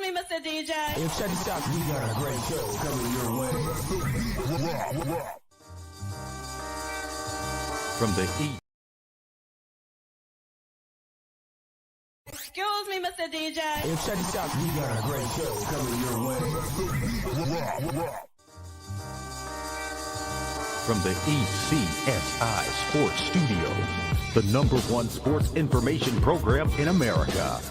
me, Mr. DJ. Hey, check this out. We got a great show coming your way. From the east. Excuse me, Mr. DJ. Hey, check this out. We got a great show coming your way. From the ECSI Sports Studios, the #1 sports information program in America,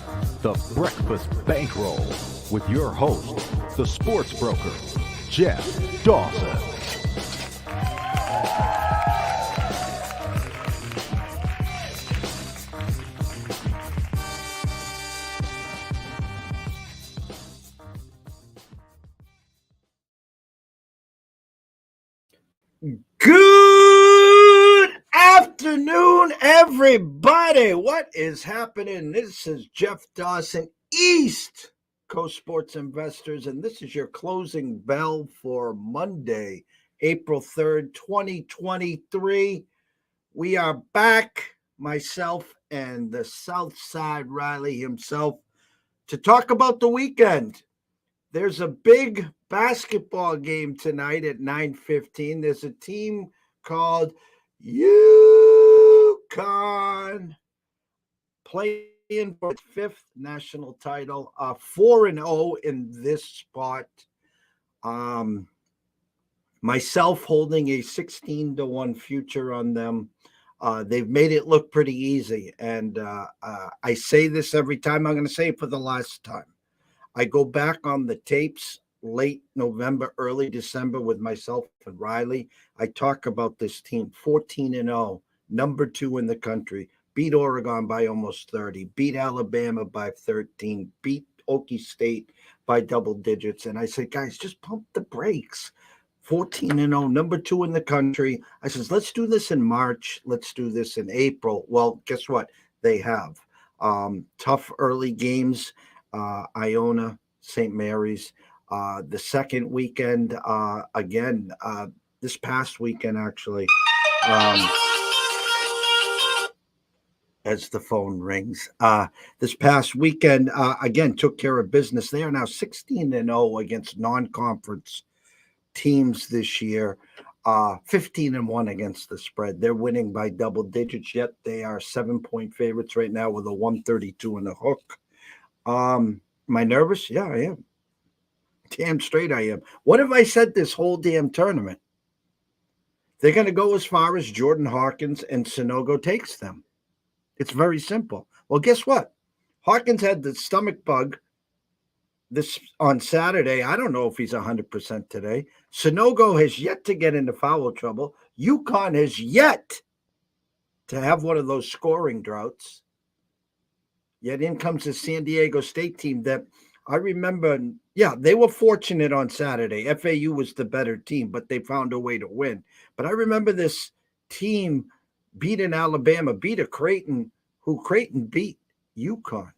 The Breakfast Bankroll, with your host, the sports broker, Jeff Dawson. Good afternoon, everybody. What is happening? This is Jeff Dawson, East Coast Sports Investors, and this is your closing bell for Monday, April 3rd, 2023. We are back, myself and the Southside Riley himself, to talk about the weekend. There's a big basketball game tonight at 9:15. There's a team called UConn playing for its 5th national title, 4-0 in this spot. Myself holding a 16-1 future on them. They've made it look pretty easy. And I say this every time. I'm going to say it for the last time. I go back on the tapes late November, early December with myself and Riley. I talk about this team, 14-0, number 2 in the country, beat Oregon by almost 30, beat Alabama by 13, beat Okie State by double digits. And I said, guys, just pump the brakes. 14-0, number 2 in the country. I says, let's do this in March. Let's do this in April. Well, guess what? They have tough early games. Iona, St. Mary's. The second weekend, this past weekend, actually, as the phone rings, this past weekend, again, took care of business. They are now 16-0 against non-conference teams this year, 15-1 against the spread. They're winning by double digits, yet they are 7-point favorites right now with a 132 in the hook. Am I nervous? Yeah, I am. Damn straight I am. What have I said this whole damn tournament? They're going to go as far as Jordan Hawkins and Sonogo takes them. It's very simple. Well, guess what? Hawkins had the stomach bug this on Saturday. I don't know if he's 100% today. Sonogo has yet to get into foul trouble. UConn has yet to have one of those scoring droughts. Yet in comes the San Diego State team that I remember, they were fortunate on Saturday. FAU was the better team, but they found a way to win. But I remember this team beating Alabama, beat a Creighton, who Creighton beat UConn.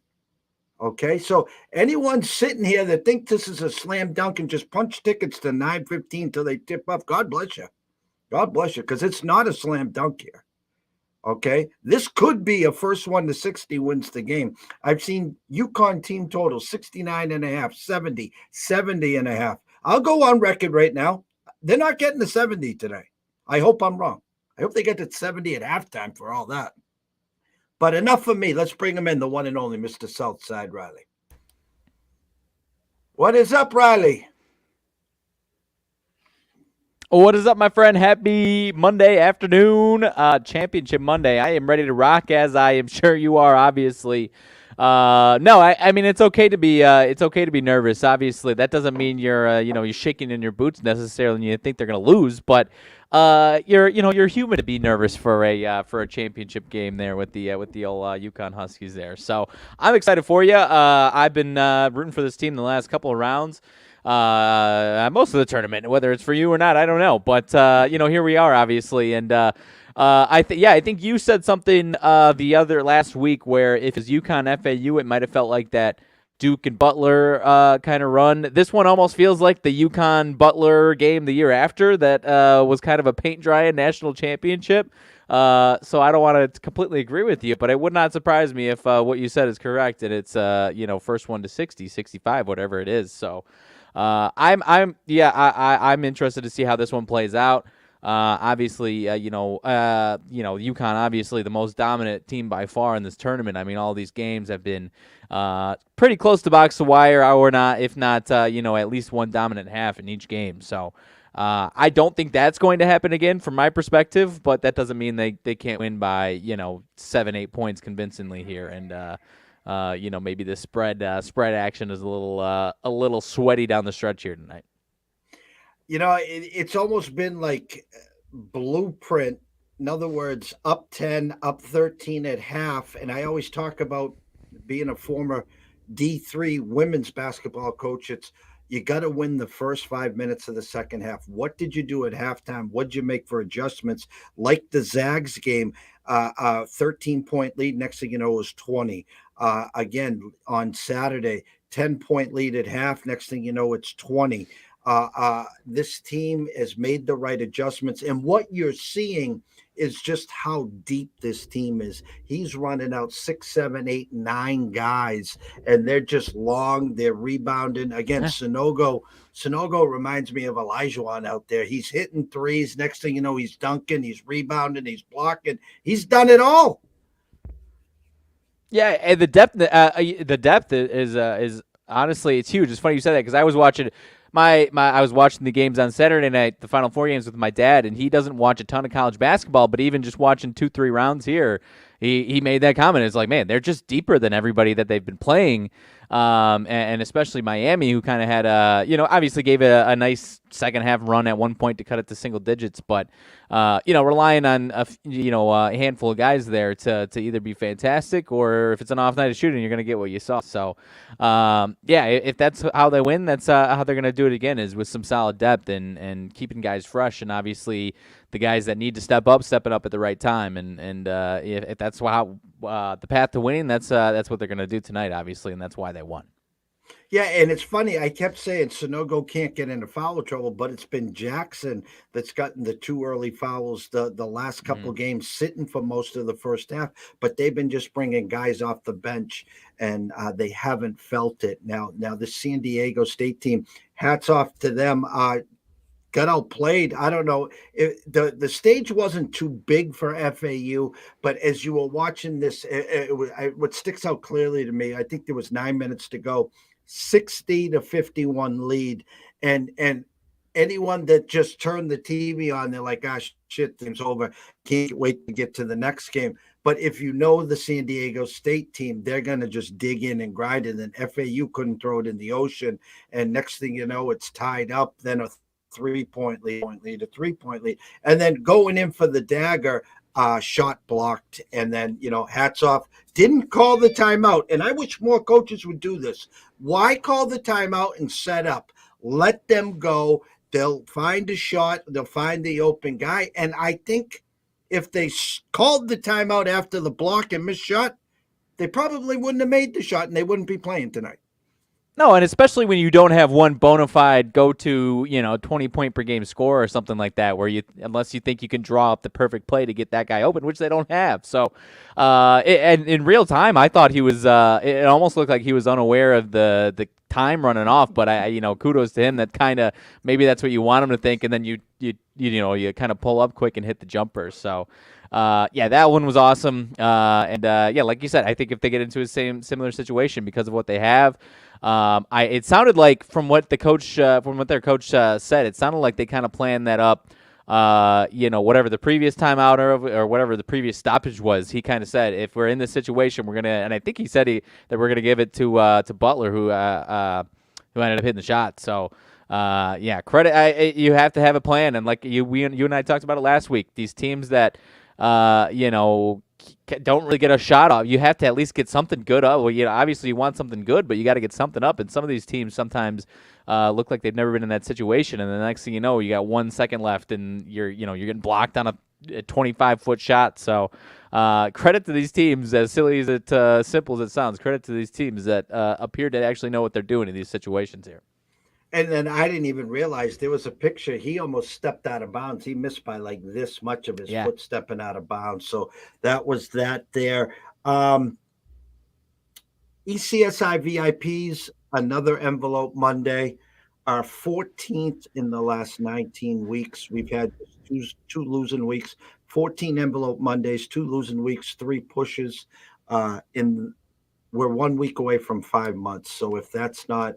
Okay, so anyone sitting here that thinks this is a slam dunk and just punch tickets to 9:15 till they tip up, God bless you. God bless you, because it's not a slam dunk here. Okay, this could be a first 1 to 60 wins the game. I've seen UConn team total 69.5, 70, 70.5. I'll go on record right now. They're not getting to 70 today. I hope I'm wrong. I hope they get to 70 at halftime for all that. But enough for me. Let's bring him in, the one and only Mr. Southside Riley. What is up, Riley? What is up, my friend? Happy Monday afternoon, Championship Monday. I am ready to rock, as I am sure you are. Obviously, I mean it's okay to be nervous. Obviously, that doesn't mean you're shaking in your boots necessarily, and you think they're gonna lose. But you're human to be nervous for a championship game there with the old UConn Huskies there. So I'm excited for you. I've been rooting for this team the last couple of rounds. Most of the tournament, whether it's for you or not, I don't know. But, here we are, obviously. And I think you said something the other last week where if it's UConn FAU, it might have felt like that Duke and Butler kind of run. This one almost feels like the UConn Butler game the year after that was kind of a paint dry national championship. So I don't want to completely agree with you, but it would not surprise me if what you said is correct and it's first one to 60, 65, whatever it is. So I'm interested to see how this one plays out. Obviously, UConn, obviously the most dominant team by far in this tournament. I mean, all these games have been pretty close to box to wire, or not, if not, at least one dominant half in each game. So I don't think that's going to happen again from my perspective, but that doesn't mean they can't win by, 7-8 points convincingly here. And, maybe the spread action is a little sweaty down the stretch here tonight. It's almost been like blueprint. In other words, up 10, up 13 at half. And I always talk about being a former D3 women's basketball coach. It's you got to win the first 5 minutes of the second half. What did you do at halftime? What did you make for adjustments? Like the Zags game, 13-point lead. Next thing you know, it was 20. Again, on Saturday, 10-point lead at half. Next thing you know, it's 20. This team has made the right adjustments. And what you're seeing is just how deep this team is. He's running out 6, 7, 8, 9 guys, and they're just long. They're rebounding. Again, Sonogo reminds me of Elijah out there. He's hitting threes. Next thing you know, he's dunking, he's rebounding, he's blocking. He's done it all. Yeah, and the depth is honestly, it's huge. It's funny you said that because I was watching I was watching the games on Saturday night, the Final Four games with my dad, and he doesn't watch a ton of college basketball, but even just watching 2-3 rounds here, he made that comment. It's like, man, they're just deeper than everybody that they've been playing, and especially Miami, who kind of had obviously gave it a nice second half run at one point to cut it to single digits, but relying on a handful of guys there to either be fantastic, or if it's an off night of shooting, you're going to get what you saw. So if that's how they win, that's how they're going to do it again, is with some solid depth and keeping guys fresh, and obviously the guys that need to step up, stepping up at the right time, and if that's how the path to winning, that's what they're going to do tonight, obviously, and that's why they won. Yeah, and it's funny. I kept saying Sonogo can't get into foul trouble, but it's been Jackson that's gotten the 2 early fouls the last couple games, sitting for most of the first half. But they've been just bringing guys off the bench, and they haven't felt it. Now the San Diego State team, hats off to them. Got outplayed. I don't know. The stage wasn't too big for FAU, but as you were watching this, what sticks out clearly to me, I think there was 9 minutes to go. 60-51 lead, and anyone that just turned the TV on, they're like, gosh, shit, game's over. Can't wait to get to the next game. But if you know the San Diego State team, they're going to just dig in and grind it. And FAU couldn't throw it in the ocean. And next thing you know, it's tied up. Then a 3-point lead, a 3-point lead. And then going in for the dagger, shot blocked. And then, hats off. Didn't call the timeout. And I wish more coaches would do this. Why call the timeout and set up? Let them go. They'll find a shot. They'll find the open guy. And I think if they called the timeout after the block and missed shot, they probably wouldn't have made the shot and they wouldn't be playing tonight. No, and especially when you don't have one bona fide go-to, 20-point per game score or something like that, where unless you think you can draw up the perfect play to get that guy open, which they don't have. So, and in real time, I thought he was. It almost looked like he was unaware of the time running off. But kudos to him. That kind of maybe that's what you want him to think, and then you kind of pull up quick and hit the jumper. So. That one was awesome. Like you said, I think if they get into a similar situation because of what they have, it sounded like from what their coach said, it sounded like they kind of planned that up. Whatever the previous timeout or whatever the previous stoppage was, he kind of said, if we're in this situation, we're gonna. And I think he said that we're gonna give it to Butler, who ended up hitting the shot. So. Credit. You have to have a plan, and like you and I talked about it last week. These teams that don't really get a shot off, you have to at least get something good up. Well, obviously you want something good, but you got to get something up. And some of these teams sometimes look like they've never been in that situation. And the next thing you know, you got 1 second left, and you're getting blocked on a 25-foot shot. So credit to these teams, as silly as it simple as it sounds. Credit to these teams that appear to actually know what they're doing in these situations here. And then I didn't even realize there was a picture. He almost stepped out of bounds. He missed by like this much of his Yeah. foot stepping out of bounds. So that was that there. ECSI VIPs, another envelope Monday. Our 14th in the last 19 weeks. We've had two losing weeks, 14 envelope Mondays, 2 losing weeks, 3 pushes. We're 1 week away from 5 months. So if that's not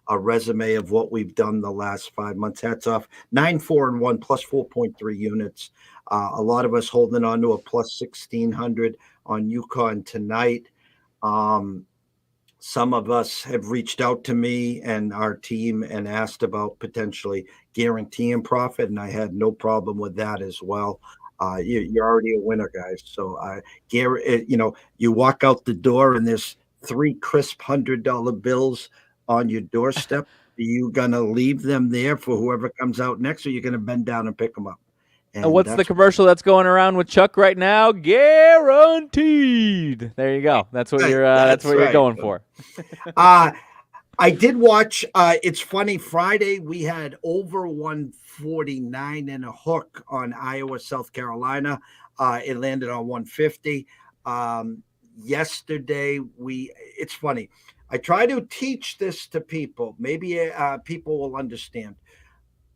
a resume of what we've done the last 5 months, hats off. 9-4-1 plus 4.3 units. A lot of us holding on to a plus 1,600 on UConn tonight. Some of us have reached out to me and our team and asked about potentially guaranteeing profit, and I had no problem with that as well. You're already a winner, guys. So, you walk out the door and there's 3 crisp $100 bills on your doorstep. Are you gonna leave them there for whoever comes out next, or you're gonna bend down and pick them up? And what's the commercial that's going around with Chuck right now? Guaranteed. There you go. That's what you're. That's what you're going for. I did watch. It's funny. Friday we had over 149 and a hook on Iowa, South Carolina. It landed on 150. Yesterday it's funny. I try to teach this to people. Maybe people will understand.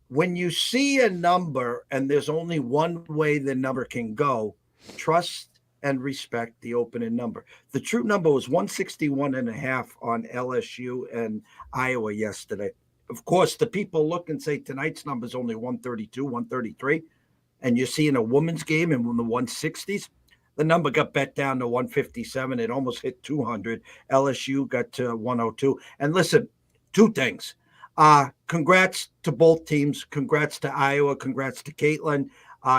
When you see a number and there's only one way the number can go, trust and respect the opening number. The true number was 161.5 on LSU and Iowa yesterday. Of course, the people look and say tonight's number is only 132, 133, and you're seeing a women's game in the 160s. The number got bet down to 157. It almost hit 200. LSU got to 102. And listen, 2 things. Congrats to both teams. Congrats to Iowa. Congrats to Caitlin.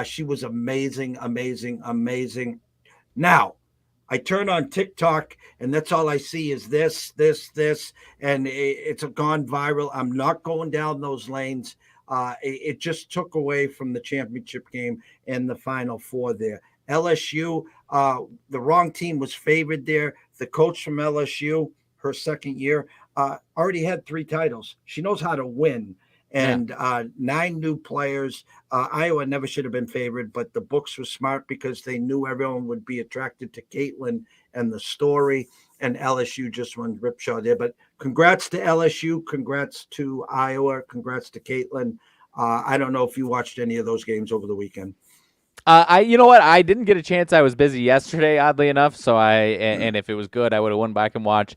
She was amazing, amazing, amazing. Now, I turn on TikTok and that's all I see is this, and it's gone viral. I'm not going down those lanes. It just took away from the championship game and the Final Four there. LSU, the wrong team was favored there. The coach from LSU, her second year, already had 3 titles. She knows how to win. And 9 new players. Iowa never should have been favored, but the books were smart because they knew everyone would be attracted to Caitlin and the story. And LSU just won ripsaw there. But congrats to LSU. Congrats to Iowa. Congrats to Caitlin. I don't know if you watched any of those games over the weekend. You know what? I didn't get a chance. I was busy yesterday, oddly enough. So and if it was good, I would have went back and watched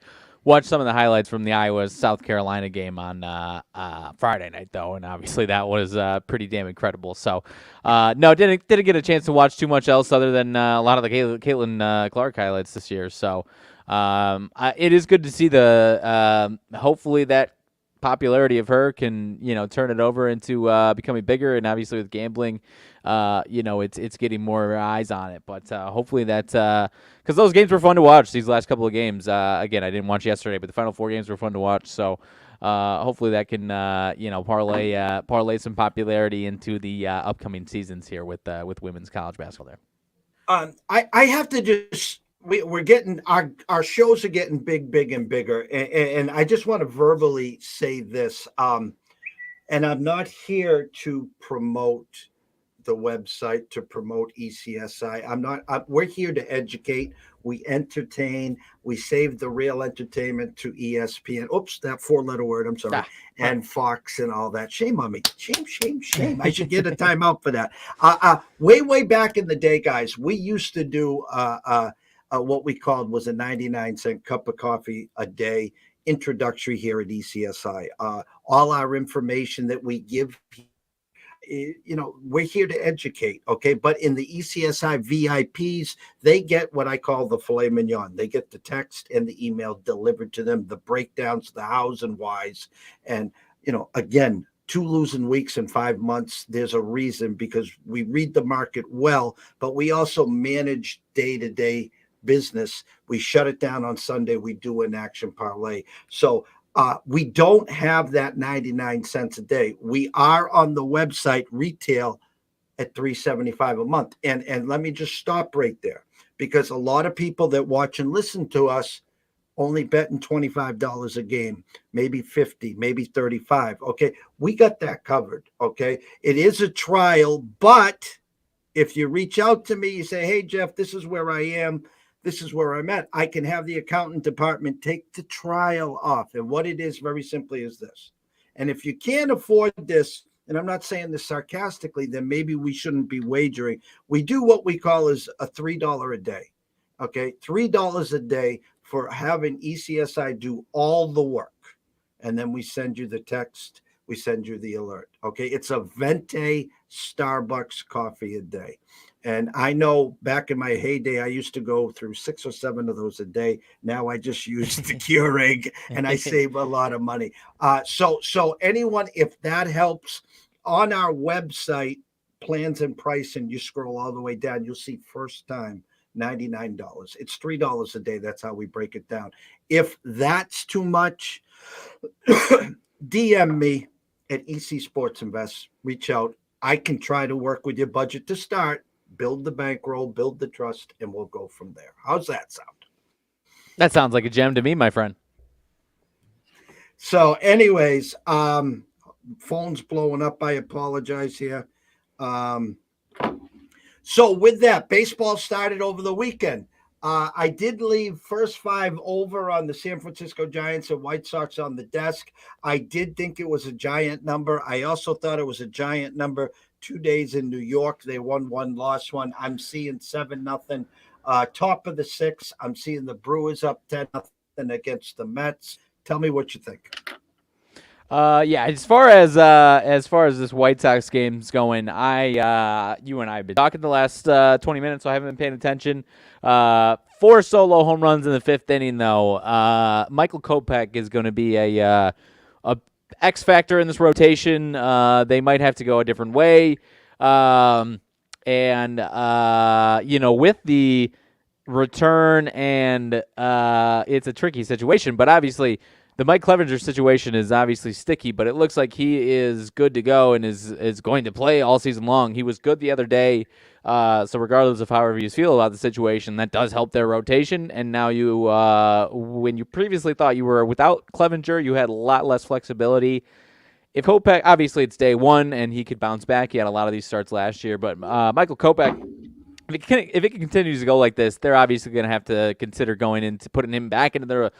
some of the highlights from the Iowa South Carolina game on Friday night, though, and obviously that was pretty damn incredible. So, no, didn't get a chance to watch too much else other than a lot of the Caitlin Clark highlights this year. So, it is good to see the hopefully that popularity of her can turn it over into becoming bigger, and obviously with gambling, it's getting more eyes on it. But hopefully that's because those games were fun to watch. These last couple of games, again, I didn't watch yesterday, but the Final 4 games were fun to watch. So hopefully that can parlay some popularity into the upcoming seasons here with women's college basketball there. I have to just. We're getting our shows are getting big and bigger, and I just want to verbally say this. And I'm not here to promote the website, to promote ECSI. We're here to educate. We entertain. We save the real entertainment to ESPN. Oops, that 4-letter word. I'm sorry. And Fox and all that. Shame on me. Shame. I should get a timeout for that. Way back in the day, guys, we used to do what we called was a 99-cent cup of coffee a day introductory here at ECSI. All our information that we give, we're here to educate, okay? But in the ECSI VIPs, they get what I call the filet mignon. They get the text and the email delivered to them, the breakdowns, the hows and whys. And, again, 2 losing weeks in 5 months, there's a reason, because we read the market well, but we also manage day-to-day business. We shut it down on Sunday. We do an action parlay. So we don't have that 99 cents a day. We are on the website retail at $375 a month. And let me just stop right there, because a lot of people that watch and listen to us only betting $25 a game, maybe 50, maybe 35. Okay. We got that covered. Okay. It is a trial, but if you reach out to me, you say, hey, Jeff, this is where I am. This is where I'm at. I can have the accountant department take the trial off. And what it is very simply is this. And if you can't afford this, and I'm not saying this sarcastically, then maybe we shouldn't be wagering. We do what we call is a $3 a day. Okay. $3 a day for having ECSI do all the work. And then we send you the text. We send you the alert. Okay. It's a Venti Starbucks coffee a day. And I know back in my heyday, I used to go through 6 or 7 of those a day. Now I just use the Keurig and I save a lot of money. So anyone, if that helps, on our website, plans and pricing, you scroll all the way down, you'll see first time $99. It's $3 a day. That's how we break it down. If that's too much, DM me at EC Sports Invest. Reach out. I can try to work with your budget to start, build the bankroll, build the trust, and we'll go from there. How's that sound? That sounds like a gem to me, my friend. So anyways, phone's blowing up. I apologize here. So with that, baseball started over the weekend. I did leave first 5 over on the San Francisco Giants and White Sox on the desk. I did think it was a giant number. I also thought it was a giant number 2 days in New York. They won 1, lost 1. I'm seeing 7-0. Top of the 6. I'm seeing the Brewers up 10-0 against the Mets. Tell me what you think. Yeah, as far as this White Sox game's going, you and I have been talking the last 20 minutes, so I haven't been paying attention. 4 solo home runs in the 5th inning, though. Michael Kopech is going to be a X factor in this rotation. They might have to go a different way, with the return, and it's a tricky situation, but obviously. The Mike Clevenger situation is obviously sticky, but it looks like he is good to go and is going to play all season long. He was good the other day, so regardless of however you feel about the situation, that does help their rotation. And now when you previously thought you were without Clevenger, you had a lot less flexibility. If Kopech, obviously it's day 1 and he could bounce back. He had a lot of these starts last year, but Michael Kopech, if it continues to go like this, they're obviously going to have to consider going into putting him back into the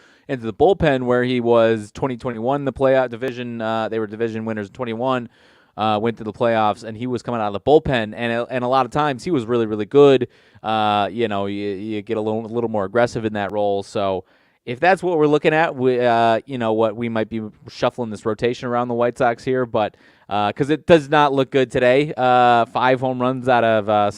bullpen where he was 2021, the playoff division. They were division winners in 21, went to the playoffs, and he was coming out of the bullpen. And a lot of times he was really, really good. You get a little more aggressive in that role. So if that's what we're looking at, what we might be shuffling this rotation around the White Sox here, but because it does not look good today. 5 home runs out of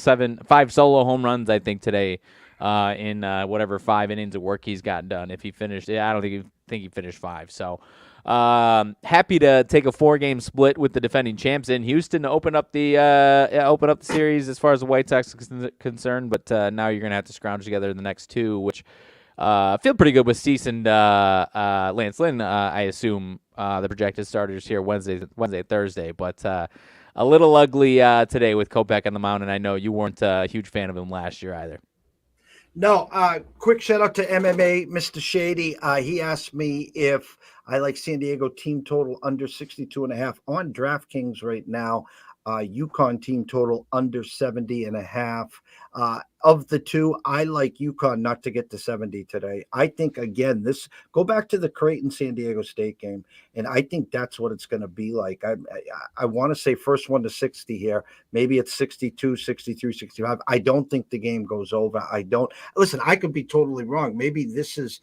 5 solo home runs, I think, today in whatever 5 innings of work he's gotten done. If he finished, I don't think he finished 5. So happy to take a 4-game split with the defending champs in Houston to open up the series as far as the White Sox is concerned. But now you're going to have to scrounge together the next 2, which. Feel pretty good with Cease and Lance Lynn, I assume, the projected starters here Wednesday, Thursday. But a little ugly today with Kopech on the mound, and I know you weren't a huge fan of him last year either. No, quick shout out to MMA, Mr. Shady. He asked me if I like San Diego team total under 62.5 on DraftKings right now. UConn team total under 70.5. Of the 2, I like UConn not to get to 70 today. I think, again, go back to the Creighton San Diego State game, and I think that's what it's going to be like. I want to say first 1 to 60 here. Maybe it's 62, 63, 65. I don't think the game goes over. Listen, I could be totally wrong. Maybe this is,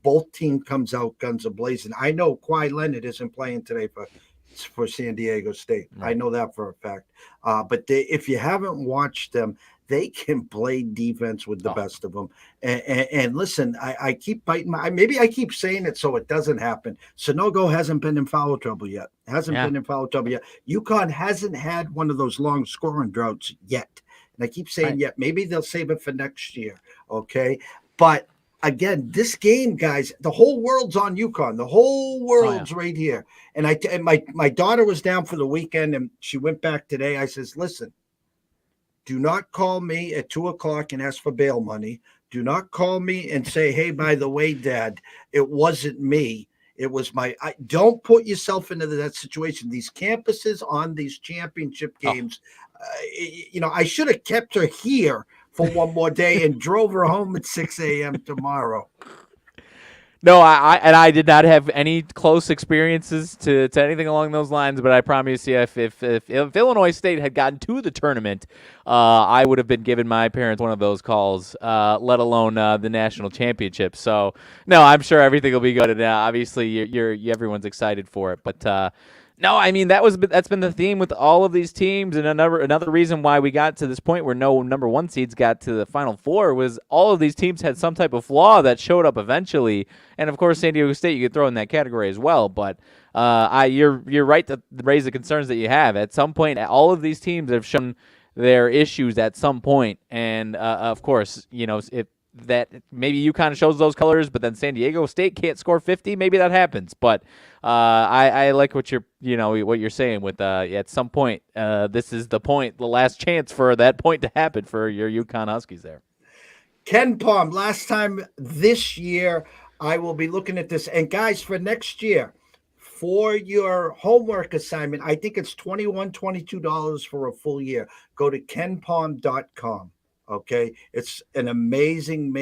both team comes out guns a-blazing. I know Kawhi Leonard isn't playing today for San Diego State. Right. I know that for a fact. But if you haven't watched them, they can play defense with the best of them. And listen, I keep biting maybe I keep saying it so it doesn't happen. Sonogo hasn't been in foul trouble yet. UConn hasn't had one of those long scoring droughts yet. And I keep saying yet. Maybe they'll save it for next year. Okay. But again, this game, guys, the whole world's on UConn. The whole world's right here. And my daughter was down for the weekend and she went back today. I says, listen, Do not call me at 2:00 and ask for bail money. Do not call me and say, "Hey, by the way, Dad, it wasn't me. It was don't put yourself into that situation. These campuses on these championship games, I should have kept her here for one more day and drove her home at 6 a.m. tomorrow. No, I did not have any close experiences to anything along those lines, but I promise you, if Illinois State had gotten to the tournament, I would have been giving my parents one of those calls, let alone the national championship. So, no, I'm sure everything will be good, and obviously, everyone's excited for it. But no, I mean that's been the theme with all of these teams, and another reason why we got to this point where no number one seeds got to the Final Four was all of these teams had some type of flaw that showed up eventually, and of course San Diego State you could throw in that category as well. But you're right to raise the concerns that you have. At some point, all of these teams have shown their issues at some point, and of course, if that maybe UConn shows those colors, but then San Diego State can't score 50. Maybe that happens, but I like what you're saying with at some point this is the point, the last chance for that point to happen for your UConn Huskies there. Ken Palm, last time this year, I will be looking at this, and guys, for next year, for your homework assignment, I think it's $21, $22 for a full year. Go to kenpalm.com. Okay, it's an amazing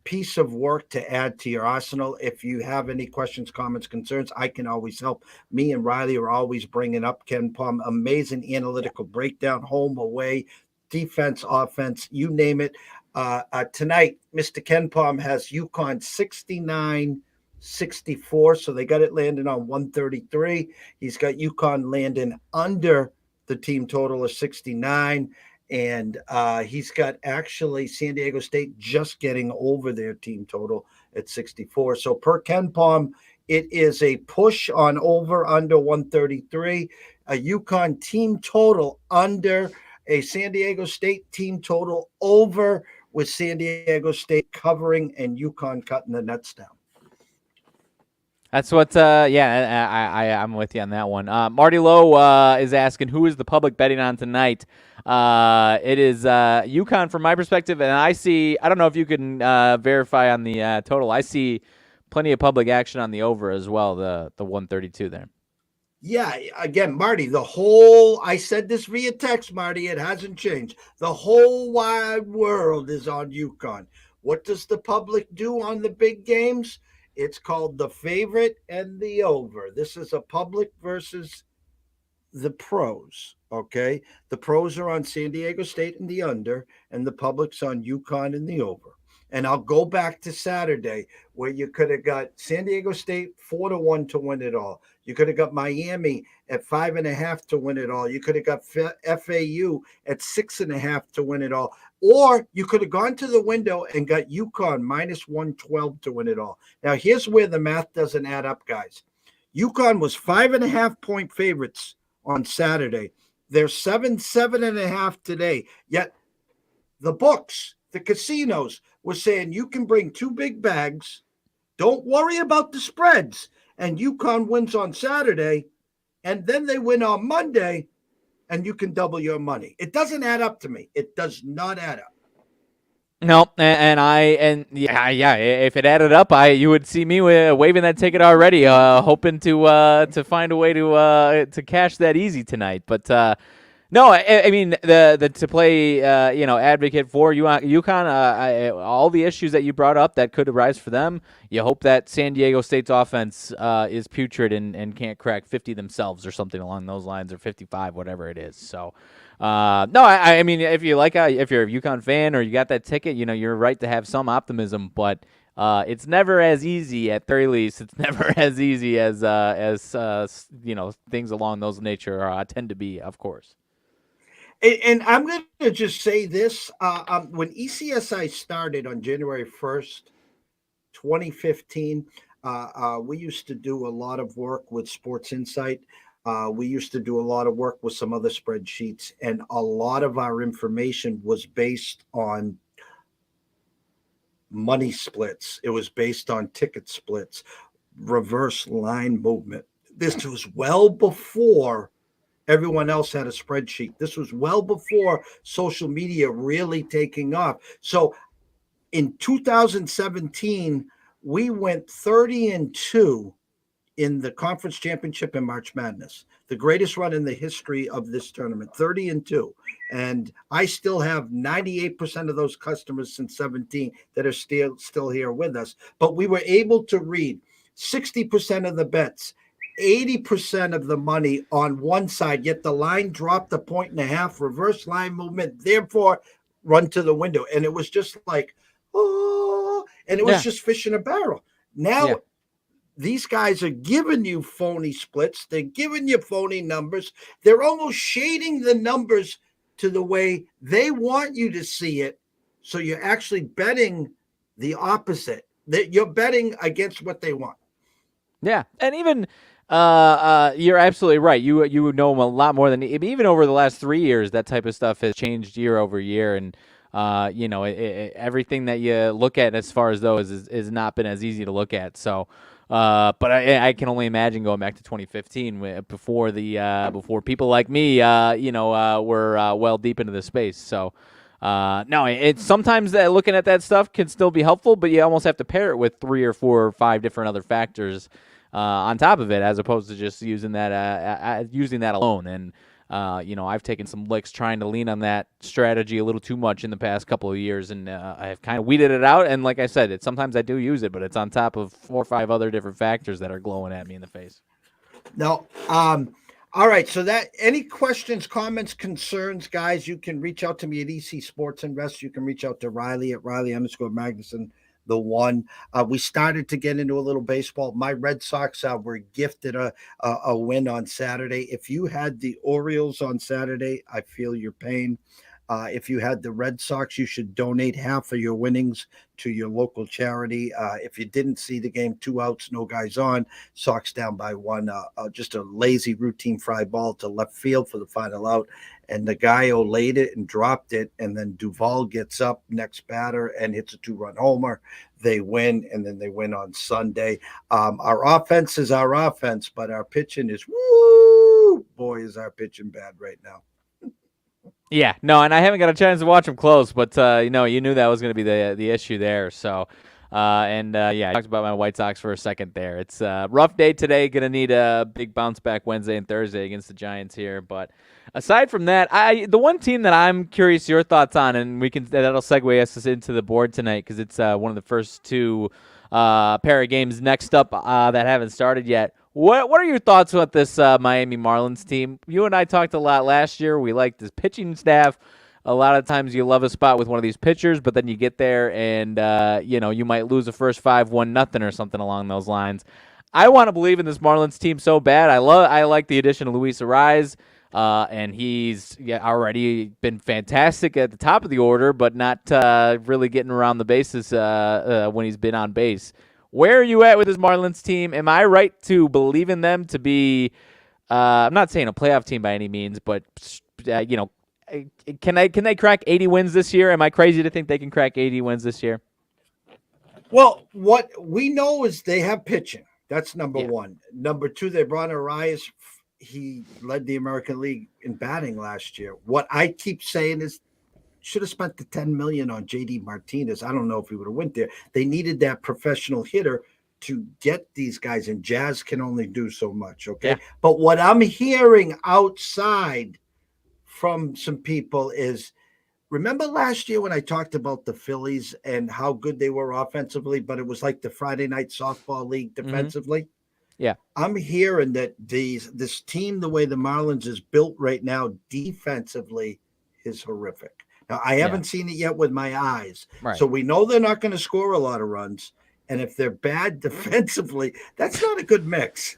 piece of work to add to your arsenal. If you have any questions, comments, concerns, I can always help. Me and Riley are always bringing up Ken Palm. Amazing analytical breakdown, home, away, defense, offense, you name it. Tonight, Mr. Ken Palm has UConn 69-64, so they got it landing on 133. He's got UConn landing under the team total of 69. And he's got actually San Diego State just getting over their team total at 64. So per Ken Palm, it is a push on over under 133, a UConn team total under, a San Diego State team total over, with San Diego State covering and UConn cutting the nets down. That's what, I'm with you on that one. Marty Lowe is asking, who is the public betting on tonight? It is UConn from my perspective, and I don't know if you can verify on the total. I see plenty of public action on the over as well, the 132 there. Yeah, again, Marty, I said this via text, Marty, it hasn't changed. The whole wide world is on UConn. What does the public do on the big games? It's called the favorite and the over. This is a public versus the pros, okay? The pros are on San Diego State and the under, and the public's on UConn and the over. And I'll go back to Saturday where you could have got San Diego State 4-1 to win it all. You could have got Miami at 5.5 to win it all. You could have got FAU at 6.5 to win it all. Or you could have gone to the window and got UConn minus 112 to win it all. Now, here's where the math doesn't add up, guys. UConn was 5.5-point favorites on Saturday. They're 7.5 today. Yet the books, the casinos, were saying you can bring two big bags. Don't worry about the spreads. And UConn wins on Saturday, and then they win on Monday, and you can double your money. It doesn't add up to me. It does not add up. No, if it added up, you would see me waving that ticket already, hoping to find a way to cash that easy tonight. But no, I mean the to play advocate for UConn, all the issues that you brought up that could arise for them. You hope that San Diego State's offense is putrid and can't crack 50 themselves or something along those lines, or 55, whatever it is. So. No, I mean, if you're a UConn fan or you got that ticket, you're right to have some optimism, but it's never as easy. At very least, it's never as easy as things along those nature tend to be, of course. And I'm going to just say this: when ECSI started on January 1st, 2015, we used to do a lot of work with Sports Insight. We used to do a lot of work with some other spreadsheets, and a lot of our information was based on money splits. It was based on ticket splits, reverse line movement. This was well before Everyone else had a spreadsheet. This was well before social media really taking off. So in 2017, we went 30-2 in the conference championship and March Madness, the greatest run in the history of this tournament, 30-2. And I still have 98% of those customers since 17 that are still here with us. But we were able to read 60% of the bets, 80% of the money on one side, yet the line dropped a point and a half, reverse line movement, therefore run to the window. And it was just like, oh, and it was just fish in a barrel. Now, these guys are giving you phony splits. They're giving you phony numbers. They're almost shading the numbers to the way they want you to see it. So you're actually betting the opposite. That you're betting against what they want. Yeah, and even you're absolutely right. You would know them a lot more than even over the last 3 years. That type of stuff has changed year over year, and everything that you look at as far as those is not been as easy to look at. So. But I can only imagine going back to 2015 before people like me, were well deep into the space. So, no, it's sometimes that looking at that stuff can still be helpful, but you almost have to pair it with 3 or 4 or 5 different other factors on top of it, as opposed to just using that alone. And I've taken some licks trying to lean on that strategy a little too much in the past couple of years, and I've kind of weeded it out. And like I said, sometimes I do use it, but it's on top of 4 or 5 other different factors that are glowing at me in the face. No. All right. So any questions, comments, concerns, guys, you can reach out to me at EC Sports Invest. You can reach out to Riley at Riley_Magnuson. The one we started to get into a little baseball. My Red Sox were gifted a win on Saturday. If you had the Orioles on Saturday, I feel your pain. If you had the Red Sox, you should donate half of your winnings to your local charity. If you didn't see the game, 2 outs, no guys on, Sox down by 1, just a lazy routine fly ball to left field for the final out. And the guy laid it and dropped it. And then Duvall gets up next batter and hits a 2-run homer. They win, and then they win on Sunday. Our offense is our offense, but our pitching is, woo, boy, is our pitching bad right now. Yeah, no, and I haven't got a chance to watch them close, but you knew that was going to be the issue there. So, I talked about my White Sox for a second there. It's a rough day today. Going to need a big bounce back Wednesday and Thursday against the Giants here. But aside from that, the one team that I'm curious your thoughts on, and that'll segue us into the board tonight because it's one of the first 2 pair of games next up that haven't started yet. What are your thoughts about this Miami Marlins team? You and I talked a lot last year. We like this pitching staff. A lot of times you love a spot with one of these pitchers, but then you get there and you might lose the first 5-1-0 or something along those lines. I want to believe in this Marlins team so bad. I like the addition of Luis Ariz, and he's already been fantastic at the top of the order, but not really getting around the bases when he's been on base. Where are you at with this Marlins team? Am I right to believe in them to be, I'm not saying a playoff team by any means, but, can they crack 80 wins this year? Am I crazy to think they can crack 80 wins this year? Well, what we know is they have pitching. That's number one. Number 2, they brought Arias. He led the American League in batting last year. What I keep saying is, should have spent the $10 million on JD Martinez. I don't know if he would have went there. They needed that professional hitter to get these guys, and Jazz can only do so much. Okay. Yeah. But what I'm hearing outside from some people is, remember last year when I talked about the Phillies and how good they were offensively, but it was like the Friday night softball league defensively. Mm-hmm. Yeah. I'm hearing that this team, the way the Marlins is built right now, defensively is horrific. Now, I haven't seen it yet with my eyes. Right. So we know they're not going to score a lot of runs. And if they're bad defensively, that's not a good mix.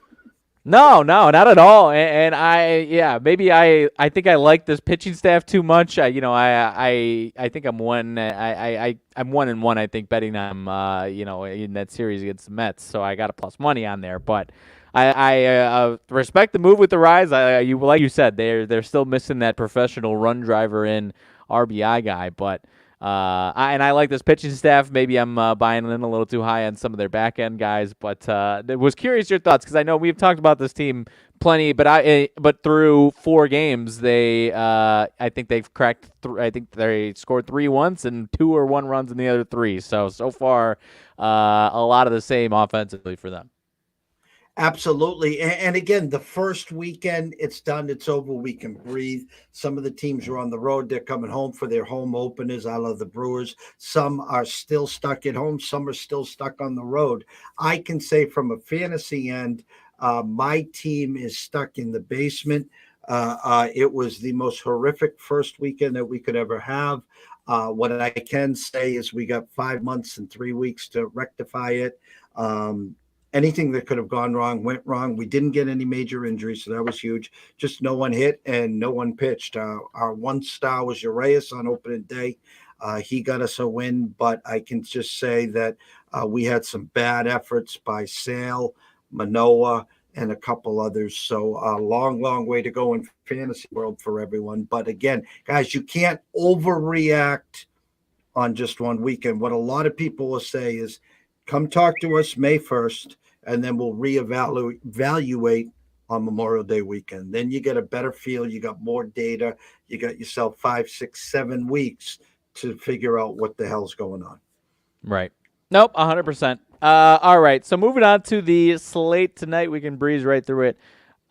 No, not at all. And maybe I think I like this pitching staff too much. I think I'm 1-1. I think betting them, in that series against the Mets. So I got a plus money on there. But I respect the move with the Rise. Like you said, they're still missing that professional run driver in RBI guy. But I like this pitching staff. Maybe I'm buying in a little too high on some of their back end guys, but was curious your thoughts because I know we've talked about this team plenty, but through 4 games I think they've cracked. I think they scored 3 once and 2 or 1 runs in the other 3. So far, a lot of the same offensively for them. Absolutely. And again, the first weekend, it's done, it's over, we can breathe. Some of the teams are on the road, they're coming home for their home openers. I love the Brewers. Some are still stuck at home, some are still stuck on the road. I can say from a fantasy end, my team is stuck in the basement. It was the most horrific first weekend that we could ever have. What I can say is we got 5 months and 3 weeks to rectify it. Anything that could have gone wrong went wrong. We didn't get any major injuries, so that was huge. Just no one hit and no one pitched. Our one star was Urias on opening day. He got us a win, but I can just say that we had some bad efforts by Sale, Manoa, and a couple others. So a long way to go in fantasy world for everyone. But again, guys, you can't overreact on just one weekend. What a lot of people will say is, come talk to us May 1st, and then we'll reevaluate on Memorial Day weekend. Then you get a better feel. You got more data. You got yourself 5, 6, 7 weeks to figure out what the hell's going on. Right. Nope, 100%. All right, so moving on to the slate tonight. We can breeze right through it.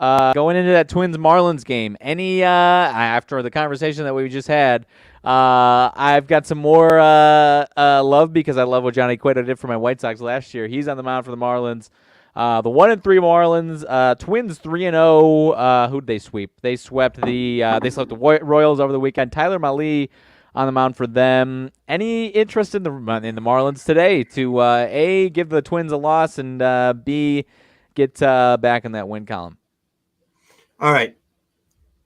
Going into that Twins-Marlins game, after the conversation that we just had, I've got some more love because I love what Johnny Cueto did for my White Sox last year. He's on the mound for the Marlins. The 1-3 Marlins, Twins 3-0. Who'd they sweep? They swept the Royals over the weekend. Tyler Mahle on the mound for them. Any interest in the Marlins today to A, give the Twins a loss, and B, get back in that win column? All right.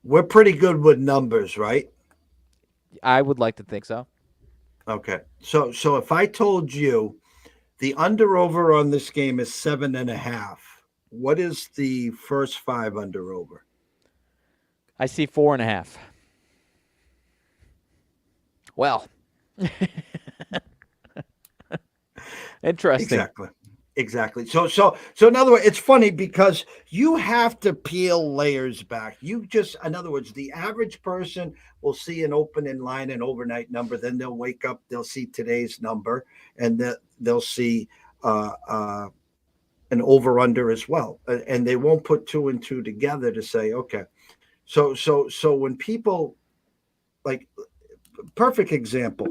We're pretty good with numbers, right? I would like to think so. Okay. So if I told you the under-over on this game is 7.5, what is the first 5 under-over? I see 4.5. Well, interesting. Exactly. So in other words, it's funny because you have to peel layers back. In other words, the average person will see an opening line, an overnight number, then they'll wake up, they'll see today's number, and they'll see an over under as well, and they won't put 2 and 2 together to say, okay. So when people, like, perfect example.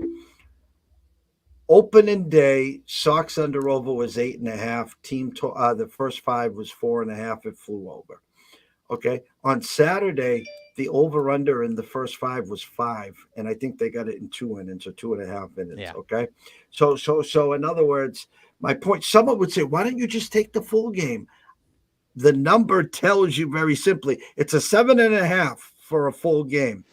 Opening day, Sox under over was 8.5. The first 5 was 4.5. It flew over. Okay. On Saturday, the over under in the first 5 was 5, and I think they got it in 2 innings or 2.5 innings. Yeah. Okay. So in other words, my point. Someone would say, why don't you just take the full game? The number tells you very simply, it's a 7.5 for a full game,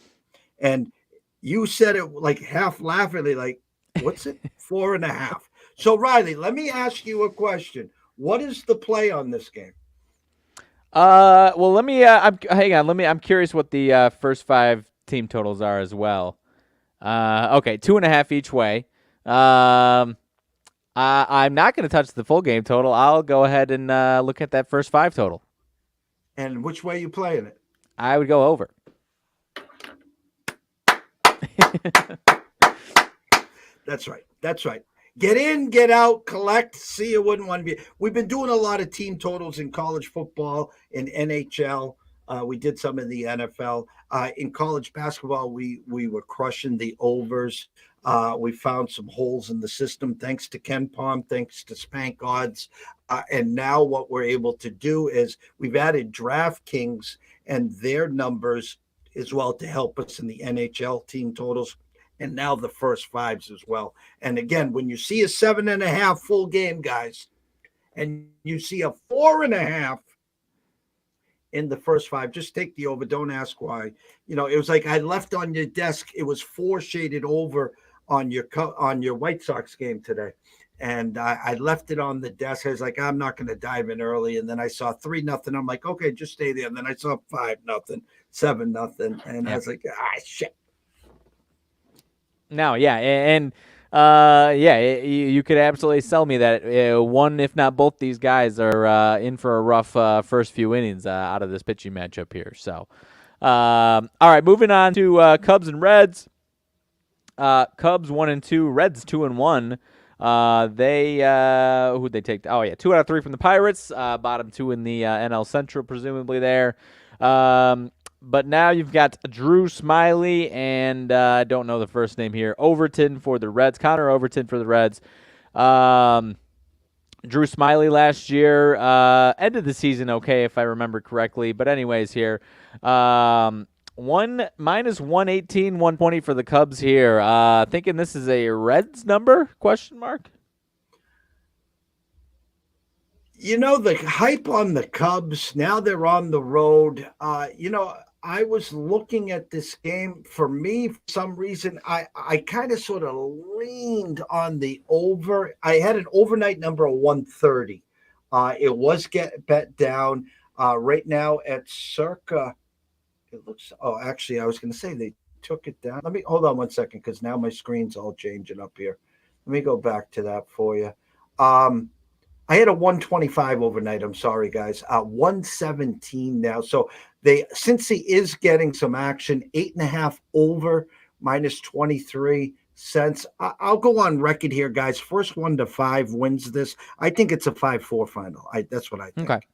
and you said it like half laughingly, like, what's it? 4.5. So, Riley, let me ask you a question. What is the play on this game? Well, let me. Hang on. I'm curious what the first 5 team totals are as well. Okay, 2.5 each way. I'm not going to touch the full game total. I'll go ahead and look at that first 5 total. And which way are you playing it? I would go over. That's right. Get in, get out, collect. See, you wouldn't want to be. We've been doing a lot of team totals in college football, in NHL. We did some in the NFL. In college basketball, we were crushing the overs. We found some holes in the system thanks to Ken Palm, thanks to Spank Odds. And now what we're able to do is we've added DraftKings and their numbers as well to help us in the NHL team totals. And now the first 5s as well. And again, when you see a 7.5 full game, guys, and you see a 4.5 in the first 5, just take the over. Don't ask why. It was like I left on your desk. It was 4 shaded over on your White Sox game today. And I left it on the desk. I was like, I'm not going to dive in early. And then I saw 3-0. I'm like, okay, just stay there. And then I saw 5-0, 7-0. And I was like, shit. No, yeah, and you could absolutely sell me that one, if not both, these guys are in for a rough first few innings out of this pitching matchup here. So, all right, moving on to Cubs and Reds. Cubs 1-2, Reds 2-1. They who'd they take? Oh yeah, 2 out of 3 from the Pirates. Bottom 2 in the NL Central, presumably there. But now you've got Drew Smiley and I don't know the first name here. Overton for the Reds. Connor Overton for the Reds. Drew Smiley last year ended the season okay, if I remember correctly. But anyways, here, one minus 118, 120 for the Cubs here. Thinking this is a Reds number? Question mark. The hype on the Cubs, now they're on the road. I was looking at this game. For me, for some reason, I kind of sort of leaned on the over. I had an overnight number of 130. It was get bet down right now at circa. It looks. Oh, actually, I was going to say they took it down. Let me hold on one second because now my screen's all changing up here. Let me go back to that for you. I had a 125 overnight. I'm sorry, guys. 117 now. So Cincy is getting some action. 8.5 over minus 23 cents. I'll go on record here, guys. First 1 to 5 wins this. I think it's a 5-4 final. That's what I think. Okay.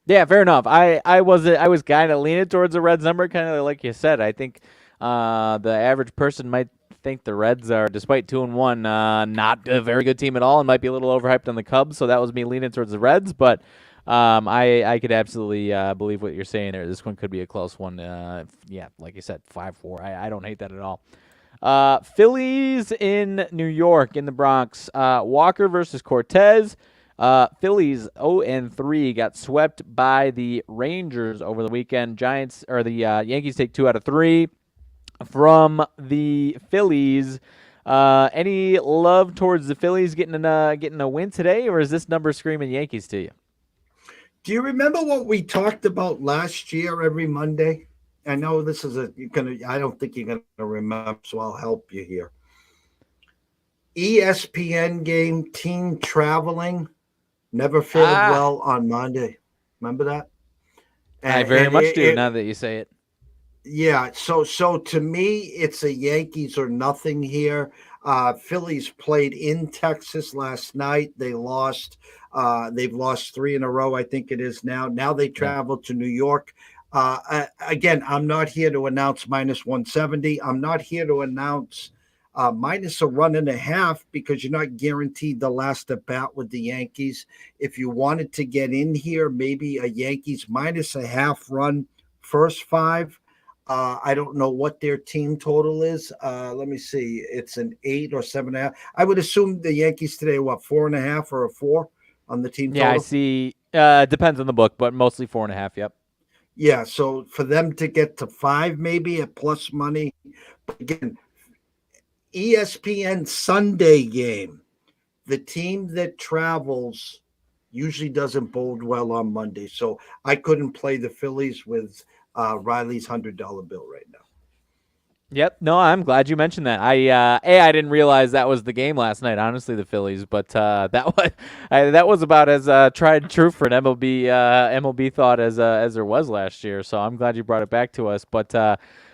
Yeah, fair enough. I was kind of leaning towards the Reds number, kind of like you said. I think the average person might think the Reds are, despite 2-1, not a very good team at all, and might be a little overhyped on the Cubs. So that was me leaning towards the Reds, but I could absolutely believe what you're saying there. This one could be a close one. Yeah, like you said, 5-4. I don't hate that at all. Phillies in New York, in the Bronx. Walker versus Cortez. Phillies 0-3 got swept by the Rangers over the weekend. Yankees take 2 out of 3 from the Phillies. Any love towards the Phillies getting a win today, or is this number screaming Yankees to you? Do you remember what we talked about last year every Monday? I know this is I don't think you're gonna remember, so I'll help you here. ESPN game, team traveling, never fared well on Monday. Remember that? I very much do now that you say it. Yeah, so to me, it's a Yankees or nothing here. Phillies played in Texas last night. They lost. They've lost 3 in a row, I think it is now. Now they travel to New York. Again, I'm not here to announce minus 170. I'm not here to announce minus a 1.5 because you're not guaranteed the last at bat with the Yankees. If you wanted to get in here, maybe a Yankees minus a half run first 5. I don't know what their team total is. Let me see. It's an 8 or 7.5. I would assume the Yankees today, 4.5 or a 4 on the team total? Yeah, I see. Depends on the book, but mostly 4.5. Yep. Yeah, so for them to get to 5 maybe at plus money. But again, ESPN Sunday game, the team that travels usually doesn't bode well on Monday. So I couldn't play the Phillies with Riley's $100 bill right now. Yep. No, I'm glad you mentioned that. I didn't realize that was the game last night. Honestly, the Phillies, but that was about as tried and true for an MLB thought as there was last year. So I'm glad you brought it back to us. But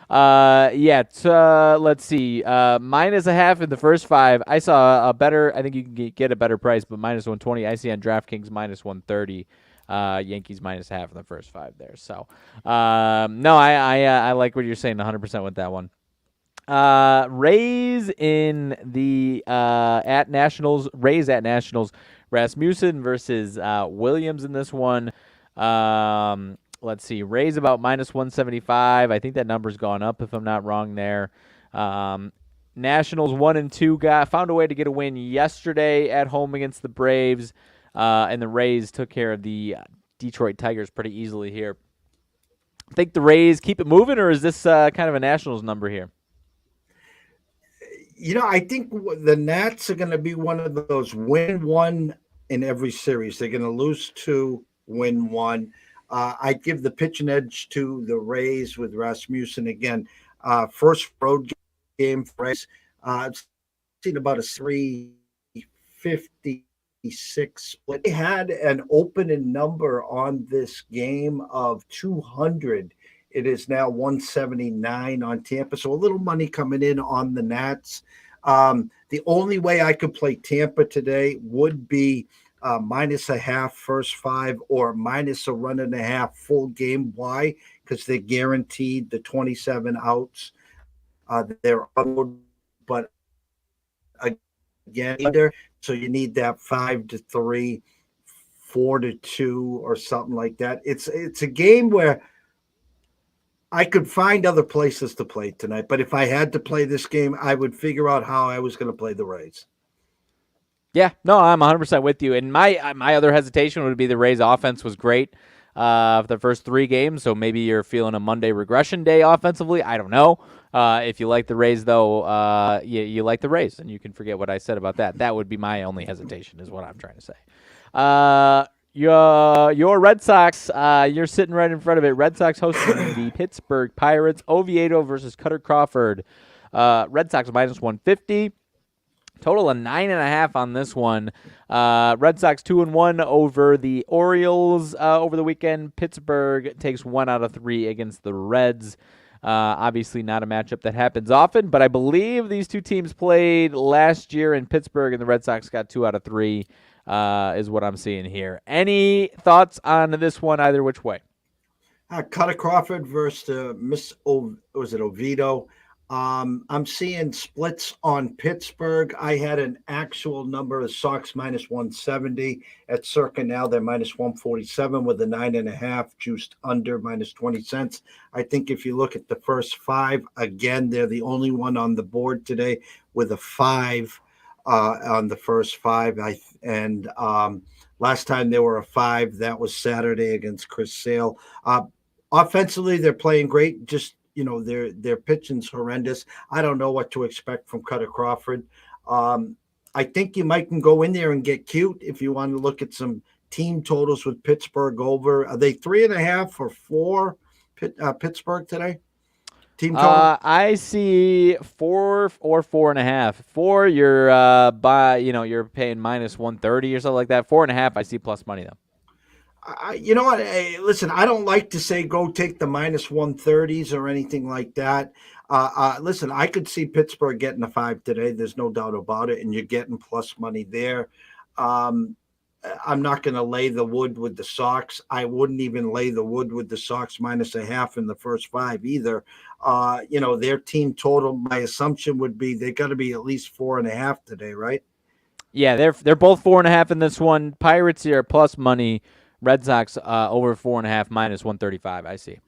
let's see. Minus a half in the first 5. I saw a better. I think you can get a better price, but minus 120. I see on DraftKings minus 130. Yankees minus half in the first 5 there. So, no, I like what you're saying 100% with that one. Rays in the at Nationals. Rays at Nationals. Rasmussen versus Williams in this one. Let's see. Rays about minus 175. I think that number's gone up if I'm not wrong there. Nationals 1-2 found a way to get a win yesterday at home against the Braves. And the Rays took care of the Detroit Tigers pretty easily here. Think the Rays keep it moving, or is this kind of a Nationals number here? I think the Nats are going to be one of those win 1 in every series. They're going to lose 2, win 1. I give the pitching edge to the Rays with Rasmussen again. First road game for Rays. I've seen about a 356 split. They had an opening number on this game of 200. It is now 179 on Tampa. So a little money coming in on the Nats. The only way I could play Tampa today would be minus a half first five or minus a run and a half full game. Why? Because they're guaranteed the 27 outs. They're on, but again, either so you need that 5-3, 4-2, or something like that. It's a game where I could find other places to play tonight, but if I had to play this game, I would figure out how I was going to play the Rays. Yeah, no, I'm 100% with you. And my other hesitation would be the Rays' offense was great for the first 3 games, so maybe you're feeling a Monday regression day offensively. I don't know. If you like the Rays, though, you like the Rays, and you can forget what I said about that. That would be my only hesitation, is what I'm trying to say. Your Red Sox, you're sitting right in front of it. Red Sox hosting the Pittsburgh Pirates. Oviedo versus Cutter Crawford. Red Sox minus 150. Total of 9.5 on this one. Red Sox 2-1 over the Orioles over the weekend. Pittsburgh takes 1 out of 3 against the Reds. Obviously not a matchup that happens often, but I believe these two teams played last year in Pittsburgh, and the Red Sox got 2 out of 3 is what I'm seeing here. Any thoughts on this one either which way? Cutter Crawford versus was it Oviedo? I'm seeing splits on Pittsburgh. I had an actual number of Sox minus 170 at circa. Now they're minus 147 with a 9.5 juiced under minus 20 cents. I think if you look at the first 5, again, they're the only one on the board today with a 5 on the first 5. Last time they were a 5, that was Saturday against Chris Sale. Offensively, they're playing great. Just their pitching's horrendous. I don't know what to expect from Cutter Crawford. I think you might can go in there and get cute if you want to look at some team totals with Pittsburgh over. Are they 3.5 or 4 Pittsburgh today? Team total? I see 4 or 4.5. 4, you're you're paying minus 130 or something like that. 4.5, I see plus money though. You know what? Hey, listen, I don't like to say go take the minus 130s or anything like that. Listen, I could see Pittsburgh getting a 5 today. There's no doubt about it, and you're getting plus money there. I'm not going to lay the wood with the Sox. I wouldn't even lay the wood with the Sox minus a half in the first 5 either. Their team total, my assumption would be they got to be at least 4.5 today, right? Yeah, they're both 4.5 in this one. Pirates here plus money. Red Sox over 4.5 minus 135. I see.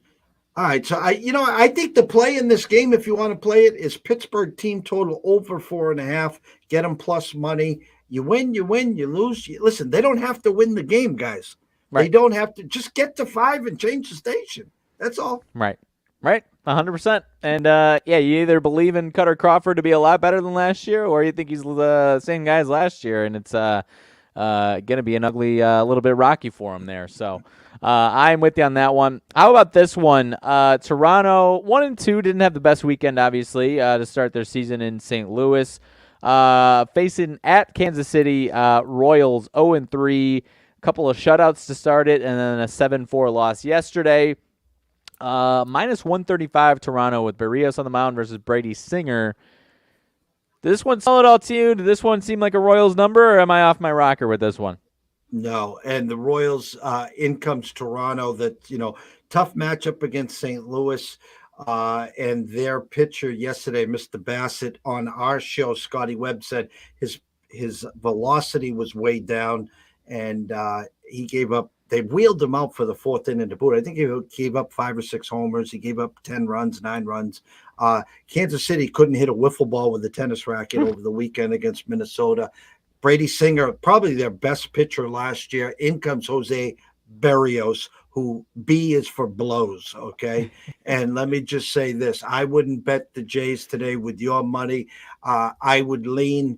All right, so I think the play in this game, if you want to play it, is Pittsburgh team total over 4.5. Get them plus money. You win, you lose. Listen, they don't have to win the game, guys. Right. They don't have to. Just get to 5 and change the station. That's all. Right. 100%. And you either believe in Cutter Crawford to be a lot better than last year, or you think he's the same guy as last year, and it's going to be an ugly, little bit rocky for him there. So I'm with you on that one. How about this one? Toronto 1-2 didn't have the best weekend, obviously, to start their season in St. Louis. Facing at Kansas City, Royals 0-3, a couple of shutouts to start it, and then a 7-4 loss yesterday. Minus 135 Toronto with Barrios on the mound versus Brady Singer. Did this one sell it all to you? Did this one seem like a Royals number, or am I off my rocker with this one? No, and the Royals, in comes Toronto. That tough matchup against St. Louis, and their pitcher yesterday, Mr. Bassett, on our show, Scotty Webb said his velocity was way down, and he gave up. They wheeled him out for the 4th inning to boot. I think he gave up 5 or 6 homers. He gave up 10 runs, 9 runs. Kansas City couldn't hit a wiffle ball with a tennis racket over the weekend against Minnesota. Brady Singer, probably their best pitcher last year. In comes Jose Barrios, who B is for blows, okay? And let me just say this. I wouldn't bet the Jays today with your money. I would lean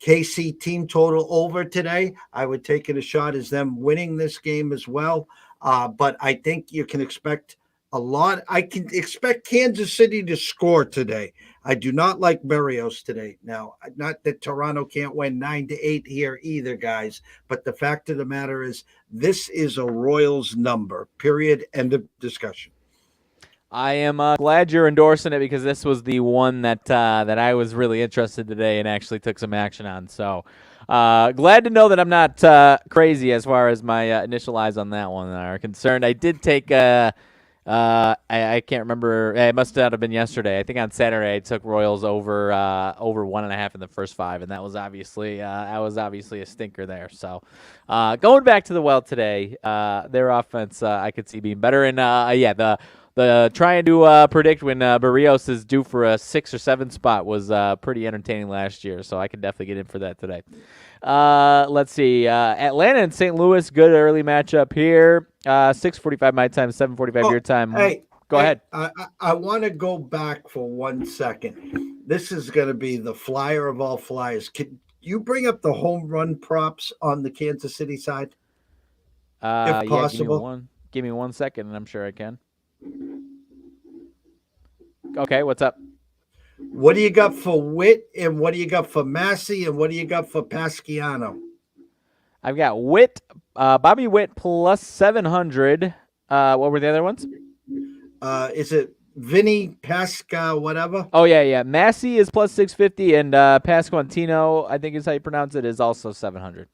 KC team total over today. I would take it a shot as them winning this game as well. But I think you can expect a lot. I can expect Kansas City to score today. I do not like Berrios today. Now, not that Toronto can't win 9-8 here either, guys, but the fact of the matter is this is a Royals number, period, end of discussion. I am glad you're endorsing it because this was the one that I was really interested today and actually took some action on. So glad to know that I'm not crazy as far as my initial eyes on that one are concerned. I did take I can't remember. It must not have been yesterday. I think on Saturday I took Royals over 1.5 in the first 5, and that was obviously a stinker there. So going back to the Wild today, their offense I could see being better. And the trying to predict when Berrios is due for a 6 or 7 spot was pretty entertaining last year, so I can definitely get in for that today. Let's see. Atlanta and St. Louis, good early matchup here. 6:45 my time, 7:45 your time. Go ahead. I want to go back for 1 second. This is going to be the flyer of all flyers. Can you bring up the home run props on the Kansas City side? If possible. Give me 1 second, and I'm sure I can. Okay, what's up? What do you got for Witt, and what do you got for Massey, and what do you got for Pasquiano? I've got Witt, Bobby Witt plus 700. What were the other ones? Is it Vinny Pasca, whatever? Oh, yeah. Massey is plus 650, and Pasquantino, I think is how you pronounce it, is also 700.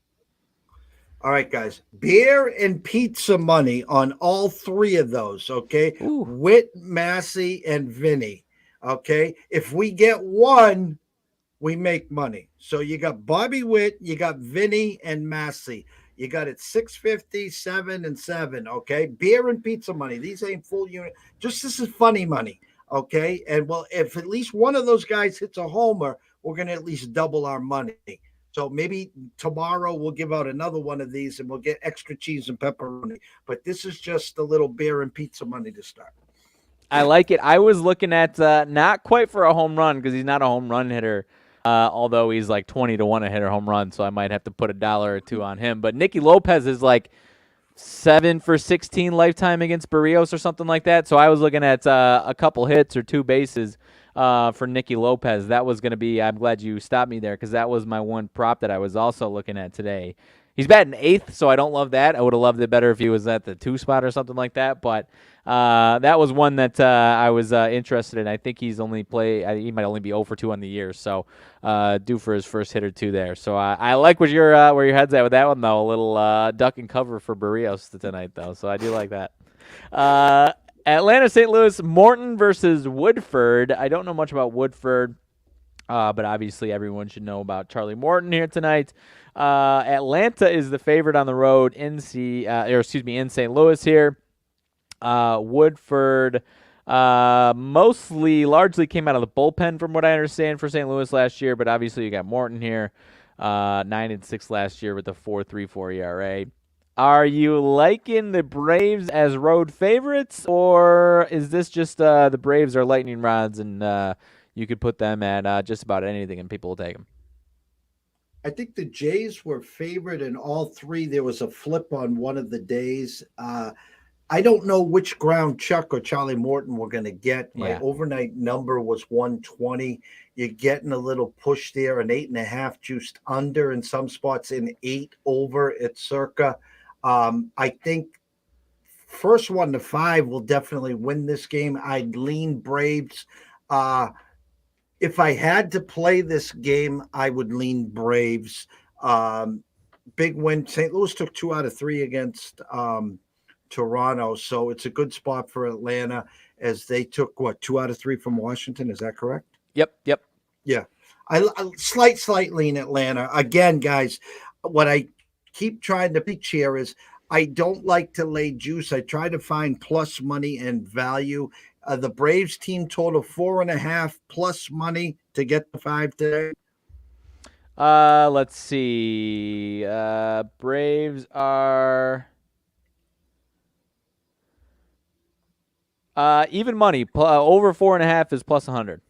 All right, guys. Beer and pizza money on all 3 of those, okay? Ooh. Witt, Massey, and Vinny, okay? If we get one, we make money. So you got Bobby Witt, you got Vinny, and Massey. You got it 650, 7, and 7, okay? Beer and pizza money. These ain't full unit. Just this is funny money, okay? And, well, if at least one of those guys hits a homer, we're going to at least double our money. So maybe tomorrow we'll give out another one of these and we'll get extra cheese and pepperoni. But this is just a little beer and pizza money to start. I like it. I was looking at not quite for a home run because he's not a home run hitter, although he's like 20-1 a hitter home run. So I might have to put $1 or $2 on him. But Nicky Lopez is like 7 for 16 lifetime against Berrios or something like that. So I was looking at a couple hits or 2 bases. For Nicky Lopez. That was going to be, I'm glad you stopped me there because that was my one prop that I was also looking at today. He's batting 8th, so I don't love that. I would have loved it better if he was at the 2 spot or something like that, but that was one that I was interested in. I think he might only be 0 for 2 on the year, so due for his first hit or 2 there. So I like where your head's at with that one, though. A little duck and cover for Berrios tonight, though, so I do like that. Atlanta, St. Louis, Morton versus Woodford. I don't know much about Woodford, but obviously everyone should know about Charlie Morton here tonight. Atlanta is the favorite on the road in St. Louis here. Woodford largely came out of the bullpen from what I understand for St. Louis last year, but obviously you got Morton here, 9-6 last year with a 4.34 ERA. Are you liking the Braves as road favorites, or is this just the Braves are lightning rods and you could put them at just about anything and people will take them? I think the Jays were favored in all 3. There was a flip on one of the days. I don't know which ground Chuck or Charlie Morton were going to get. My overnight number was 120. You're getting a little push there, an 8.5 juiced under in some spots, in 8 over at circa. I think first 1 to 5 will definitely win this game. I'd lean Braves. If I had to play this game, I would lean Braves. Big win. St. Louis took 2 out of 3 against Toronto, so it's a good spot for Atlanta as they took, 2 out of 3 from Washington. Is that correct? Yep. Yeah. I slight lean Atlanta. Again, guys, what I keep trying to pitch here is I don't like to lay juice. I try to find plus money and value. The Braves team total 4.5 plus money to get the 5 today. Let's see. Braves are even money. Over 4.5 is plus 100.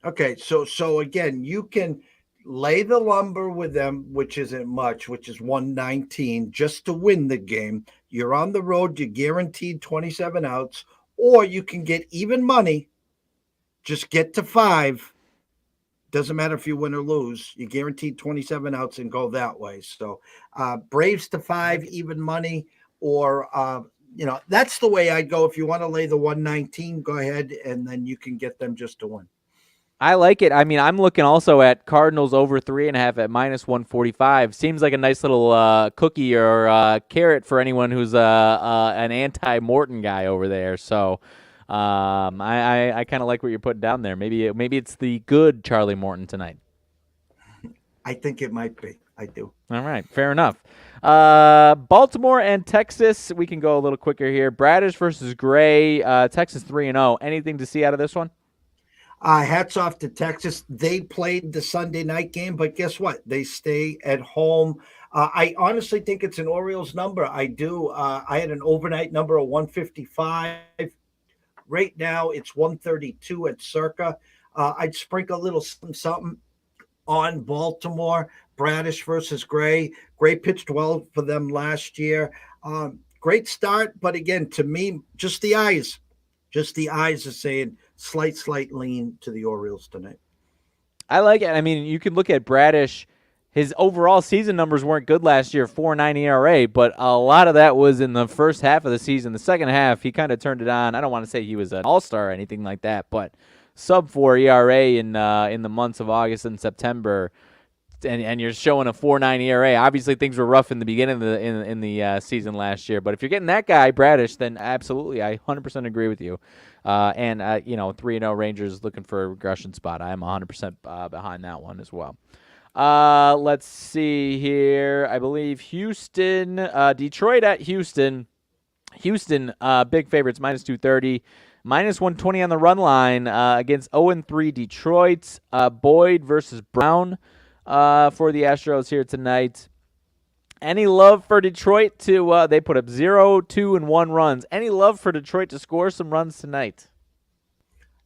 Okay, so again, you can lay the lumber with them, which isn't much, which is 119, just to win the game. You're on the road, you're guaranteed 27 outs, or you can get even money Just get to 5. Doesn't matter if you win or lose. You guaranteed 27 outs and go that way. So Braves to 5, even money, or that's the way I'd go. If you want to lay the 119, go ahead, and then you can get them just to win. I like it. I mean, I'm looking also at Cardinals over 3.5 at -145. Seems like a nice little cookie or carrot for anyone who's an anti-Morton guy over there. So I kind of like what you're putting down there. Maybe it's the good Charlie Morton tonight. I think it might be. I do. All right, fair enough. Baltimore and Texas. We can go a little quicker here. Bradish versus Gray. Texas 3-0. Anything to see out of this one? Hats off to Texas. They played the Sunday night game, but guess what? They stay at home. I honestly think it's an Orioles number. I do. I had an overnight number of 155. Right now, it's 132 at Circa. I'd sprinkle a little something on Baltimore. Bradish versus Gray. Gray pitched well for them last year. Great start, but again, to me, just the eyes are saying slight lean to the Orioles tonight. I like it. I mean, you can look at Bradish. His overall season numbers weren't good last year, 4.9 ERA, but a lot of that was in the first half of the season. The second half, he kind of turned it on. I don't want to say he was an all-star or anything like that, but sub-4 ERA in the months of August and September, and you're showing a 4.9 ERA. Obviously, things were rough in the beginning of the season last year, but if you're getting that guy, Bradish, then absolutely, I 100% agree with you. 3-0 Rangers looking for a regression spot. I'm 100% behind that one as well. Let's see here. I believe Houston, Detroit at Houston. Houston, big favorites, -230. -120 on the run line against 0-3 Detroit. Boyd versus Brown for the Astros here tonight. Any love for Detroit to they put up 0, 2, and 1 runs. Any love for Detroit to score some runs tonight?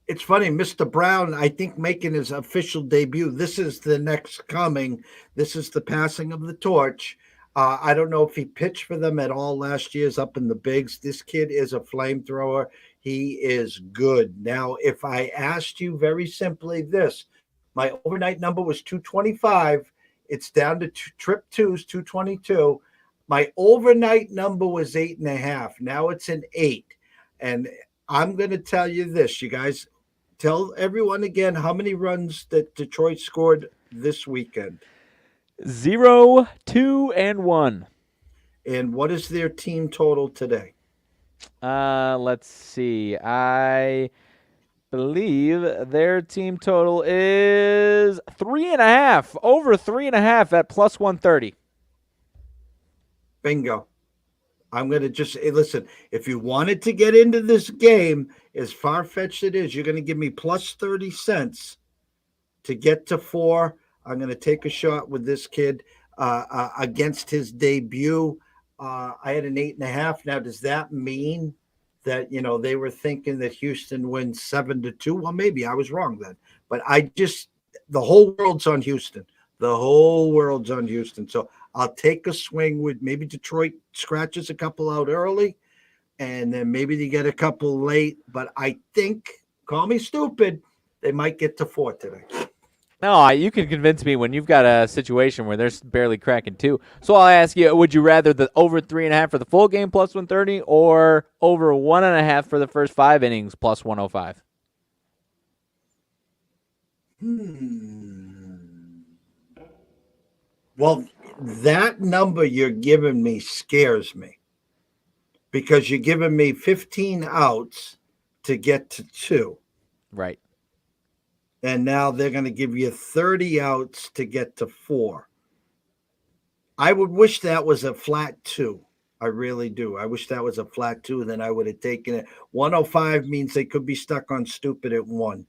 It's funny, Mr. Brown, I think, making his official debut. This is the next coming. This is the passing of the torch. I don't know if he pitched for them at all last year's up in the bigs. This kid is a flamethrower. He is good. Now, if I asked you very simply this, my overnight number was 225. It's down to trip twos, 222. My overnight number was 8.5. Now it's an 8. And I'm going to tell you this, you guys. Tell everyone again how many runs that Detroit scored this weekend. 0, 2, and 1. And what is their team total today? Let's see. I believe their team total is 3.5. Over 3.5 at +130. Bingo. I'm going to just listen. If you wanted to get into this game, as far-fetched it is, you're going to give me plus 30 cents to get to 4. I'm going to take a shot with this kid against his debut. I had an 8.5. Now, does that mean that, they were thinking that Houston wins 7-2? Well, maybe I was wrong then. But the whole world's on Houston. The whole world's on Houston. So I'll take a swing with maybe Detroit scratches a couple out early, and then maybe they get a couple late. But I think, call me stupid, they might get to 4 today. No, you can convince me when you've got a situation where they're barely cracking 2. So I'll ask you, would you rather the over 3.5 for the full game +130 or over 1.5 for the first 5 innings +105? Well, that number you're giving me scares me because you're giving me 15 outs to get to 2. Right. And now they're going to give you 30 outs to get to 4. I would wish that was a flat 2. I really do. I wish that was a flat 2, then I would have taken it. 105 means they could be stuck on stupid at 1.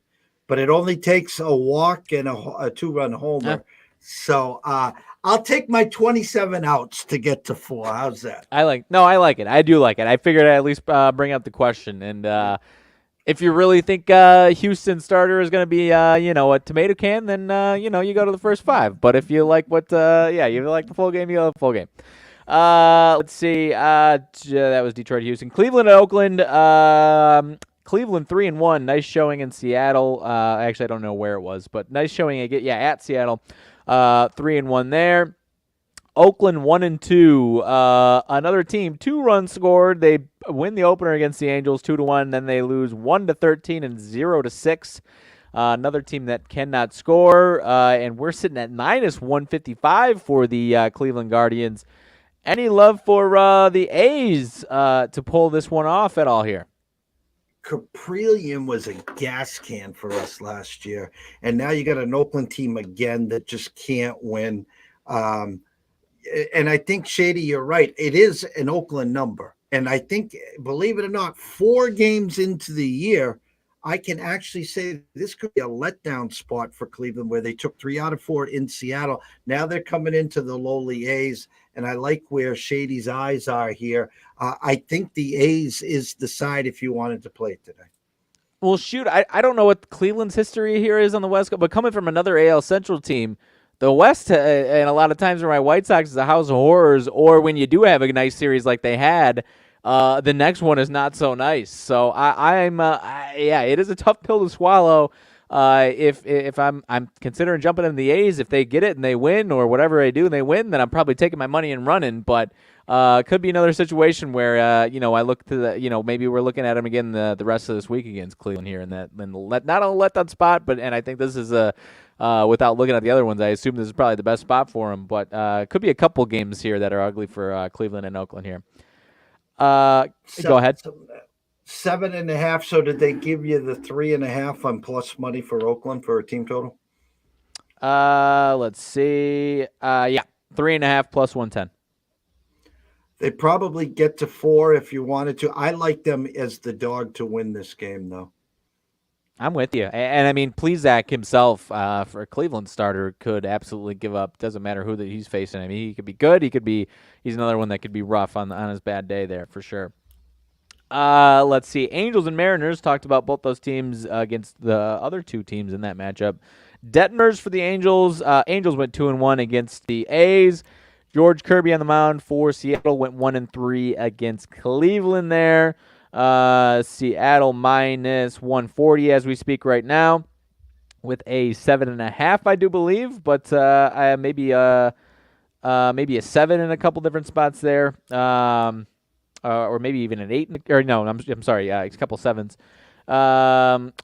But it only takes a walk and a 2-run homer. Yeah. So I'll take my 27 outs to get to 4. How's that? I like it. I do like it. I figured I'd at least bring up the question. And if you really think Houston starter is going to be, a tomato can, then, you go to the first 5. But if you like you like the full game, you go to the full game. Let's see. That was Detroit, Houston. Cleveland and Oakland. Cleveland 3-1, nice showing in Seattle. Actually, I don't know where it was, but nice showing at Seattle. 3-1 there. Oakland 1-2. Another team 2 runs scored. They win the opener against the Angels 2-1. Then they lose 1-13 and 0-6. Another team that cannot score, and we're sitting at -155 for the Cleveland Guardians. Any love for the A's to pull this one off at all here? Caprillion was a gas can for us last year, and now you got an Oakland team again that just can't win. And I think, Shady, you're right. It is an Oakland number. And I think, believe it or not, 4 games into the year, I can actually say this could be a letdown spot for Cleveland, where they took 3 out of 4 in Seattle. Now they're coming into the lowly A's, and I like where Shady's eyes are here. I think the A's is the side if you wanted to play it today. Well, shoot, I don't know what Cleveland's history here is on the West Coast, but coming from another AL Central team, the West, and a lot of times where my White Sox is a house of horrors, or when you do have a nice series like they had, the next one is not so nice. So it is a tough pill to swallow. If I'm considering jumping in the A's, if they get it and they win, or whatever they do and they win, then I'm probably taking my money and running. But could be another situation where I look to the maybe we're looking at them again the rest of this week against Cleveland here, and not a letdown spot, and I think this is without looking at the other ones, I assume this is probably the best spot for them. But could be a couple games here that are ugly for Cleveland and Oakland here. Go ahead. 7.5. So did they give you the 3.5 on plus money for Oakland for a team total? Let's see. 3.5 plus 110. They probably get to 4 if you wanted to. I like them as the dog to win this game, though. I'm with you. And I mean, Plesac himself, for a Cleveland starter, could absolutely give up. Doesn't matter who that he's facing. I mean, he could be good. He's another one that could be rough on his bad day there for sure. Let's see. Angels and Mariners, talked about both those teams against the other 2 teams in that matchup. Detmers for the Angels. Angels went 2-1 against the A's. George Kirby on the mound for Seattle went 1-3 against Cleveland there. Seattle minus 140 as we speak right now, with a 7.5, I do believe, but maybe a 7 in a couple different spots there, or maybe even an 8. I'm sorry, a couple 7s.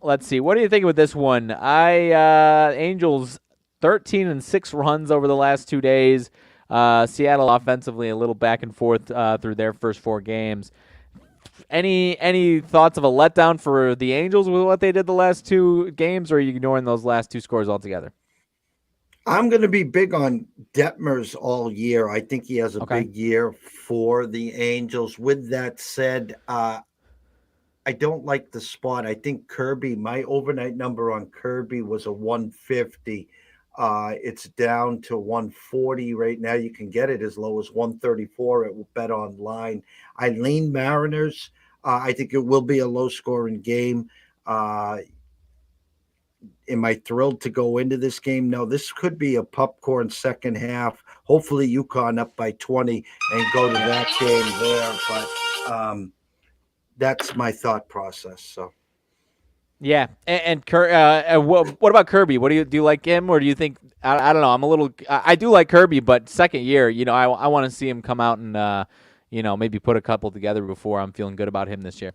Let's see. What do you think with this one? Angels 13-6 runs over the last 2 days. Seattle offensively a little back and forth through their first 4 games. Any thoughts of a letdown for the Angels with what they did the last 2 games, or are you ignoring those last 2 scores altogether? I'm going to be big on Detmers all year. I think he has a big year for the Angels. With that said, I don't like the spot. I think Kirby, my overnight number on Kirby was a 150. It's down to 140 right now. You can get it as low as 134 at Bet Online. I lean Mariners. I think it will be a low-scoring game. Am I thrilled to go into this game? No, this could be a popcorn second half. Hopefully UConn up by 20 and go to that game there. But that's my thought process. So. Yeah, and what about Kirby? What do you like him, or do you think I don't know? I do like Kirby, but second year, I want to see him come out and maybe put a couple together before I'm feeling good about him this year.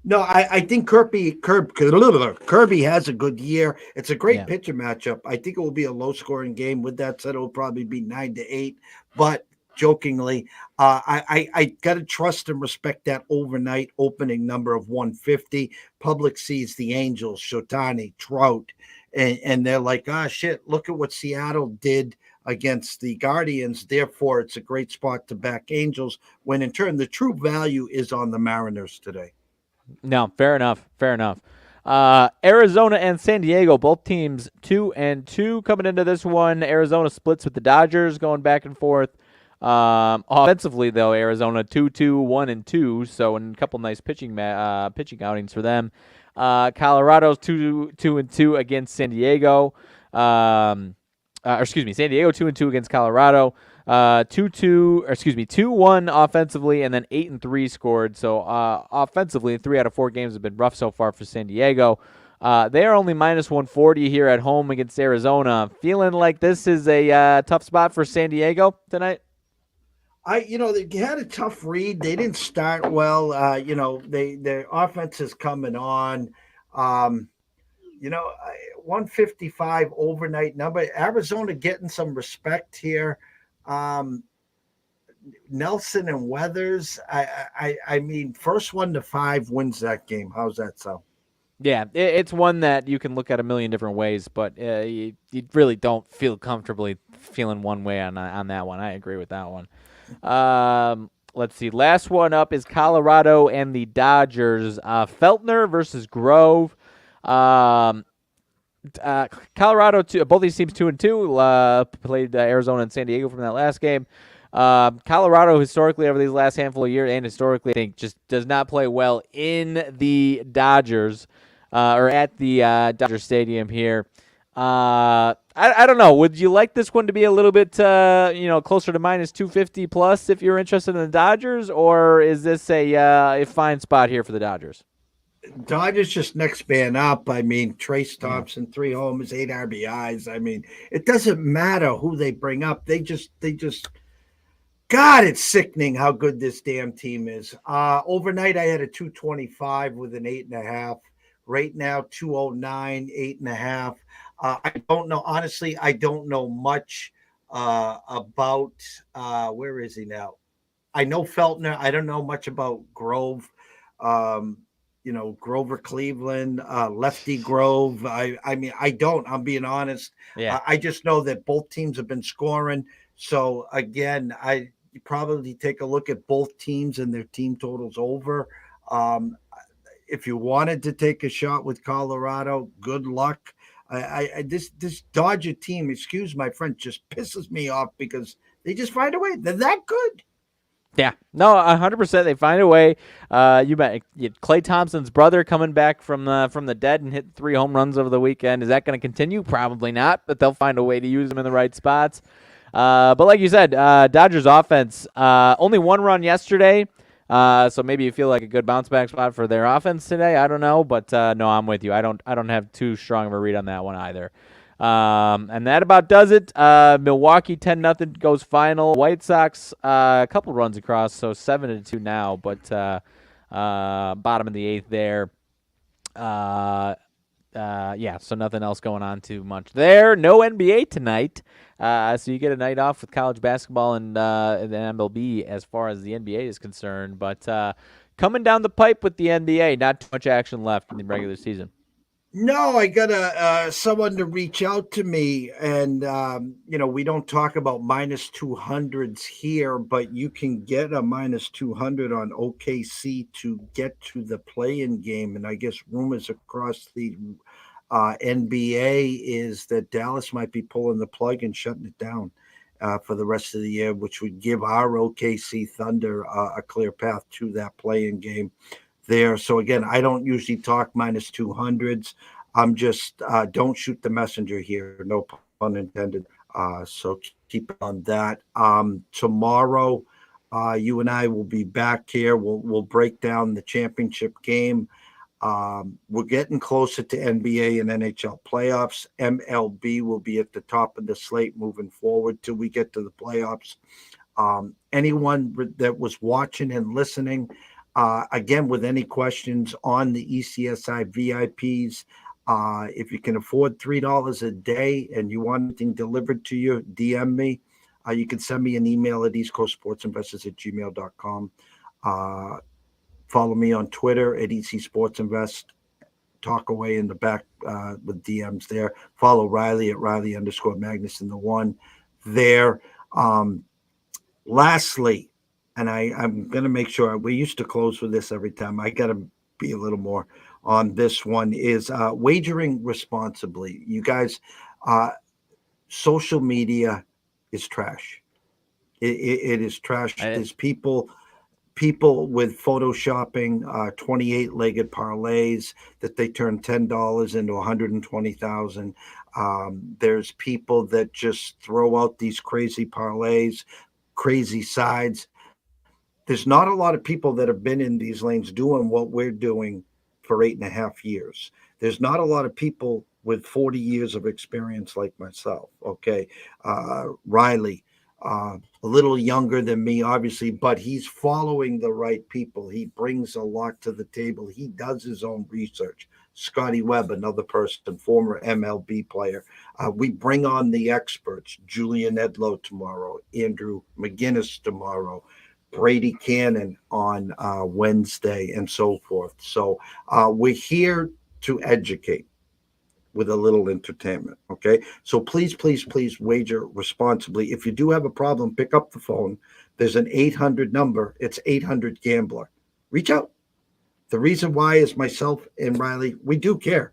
No, I think Kirby has a good year. It's a great pitcher matchup. I think it will be a low-scoring game. With that said, it will probably be 9-8. But jokingly, I got to trust and respect that overnight opening number of 150. Public sees the Angels, Shotani, Trout, and they're like, shit, look at what Seattle did against the Guardians. Therefore, it's a great spot to back Angels, when in turn the true value is on the Mariners today. No, fair enough. Arizona and San Diego, both teams 2-2 coming into this one. Arizona splits with the Dodgers, going back and forth. Offensively, though, Arizona 2-2, 1-2, so a couple nice pitching outings for them. Colorado's 2-2 against San Diego. San Diego 2-2 against Colorado. 2-1 offensively, and then 8-3 scored. So offensively, 3 out of 4 games have been rough so far for San Diego. They are only minus 140 here at home against Arizona. Feeling like this is a tough spot for San Diego tonight? They had a tough read. They didn't start well. Their offense is coming on. Um, 155 overnight number. Arizona getting some respect here. Um, Nelson and Weathers. I mean, first 1-5 wins that game. How's that sound? Yeah, it's one that you can look at a million different ways, but you really don't feel comfortably feeling one way on that one. I agree with that one. Let's see. Last one up is Colorado and the Dodgers. Feltner versus Grove. Colorado, both these teams 2-2. Played Arizona and San Diego from that last game. Colorado historically over these last handful of years and historically, I think, just does not play well in the Dodgers or at the Dodger Stadium here. I don't know. Would you like this one to be a little bit closer to minus 250 plus if you're interested in the Dodgers, or is this a fine spot here for the Dodgers? Dodgers just next man up. I mean, Trace Thompson, 3 homers, 8 RBIs. I mean, it doesn't matter who they bring up. They just God, it's sickening how good this damn team is. Overnight, I had a 225 with an 8.5. Right now, 209, 8.5. I don't know. Honestly, I don't know much about where is he now? I know Feltner. I don't know much about Grove. Grover Cleveland, Lefty Grove. I mean, I don't. I'm being honest. Yeah. I just know that both teams have been scoring. So again, you probably take a look at both teams and their team totals over. If you wanted to take a shot with Colorado, good luck. This Dodger team, excuse my French, just pisses me off because they just find a way. They're that good. Yeah, no, 100%. They find a way. You bet. Klay Thompson's brother coming back from the dead and hit 3 home runs over the weekend. Is that going to continue? Probably not, but they'll find a way to use them in the right spots. But like you said, Dodgers offense, only 1 run yesterday. So maybe you feel like a good bounce back spot for their offense today. I don't know, but no, I'm with you. I don't have too strong of a read on that one either. And that about does it. Milwaukee 10-0 goes final. White Sox a couple runs across, so 7-2 now, but bottom of the 8th there. So nothing else going on too much there. No NBA tonight. So you get a night off with college basketball and the MLB as far as the NBA is concerned. But coming down the pipe with the NBA, not too much action left in the regular season. No, I got someone to reach out to me, and we don't talk about minus 200s here, but you can get a minus 200 on OKC to get to the play-in game. And I guess rumors across the NBA is that Dallas might be pulling the plug and shutting it down for the rest of the year, which would give our OKC Thunder a clear path to that play-in game there. So again, I don't usually talk minus 200s. I'm just don't shoot the messenger here, no pun intended. So keep on that. Tomorrow, you and I will be back here. We'll break down the championship game. We're getting closer to NBA and NHL playoffs. MLB will be at the top of the slate moving forward till we get to the playoffs. Anyone that was watching and listening, again, with any questions on the ECSI VIPs, if you can afford $3 a day and you want anything delivered to you, DM me. You can send me an email at eastcoastsportsinvestors@gmail.com. Follow me on Twitter at EC Sports Invest. Talk away in the back with DMs there. Follow Riley at Riley_Magnuson1 there. Lastly, and I'm going to make sure we used to close with this every time. I got to be a little more on this one is wagering responsibly. You guys, social media is trash. It is trash. There's people people with photoshopping 28-legged parlays that they turn $10 into 120,000. There's people that just throw out these crazy parlays, crazy sides. There's not a lot of people that have been in these lanes doing what we're doing for 8.5 years. There's not a lot of people with 40 years of experience like myself. Okay. Riley, a little younger than me, obviously, but he's following the right people. He brings a lot to the table. He does his own research. Scotty Webb, another person, former MLB player. We bring on the experts, Julian Edlow tomorrow, Andrew McGinnis tomorrow, Brady Cannon on Wednesday, and so forth. So we're here to educate with a little entertainment. Okay. So please, please, please wager responsibly. If you do have a problem, pick up the phone. There's an 800 number. It's 800 Gambler. Reach out. The reason why is myself and Riley, we do care.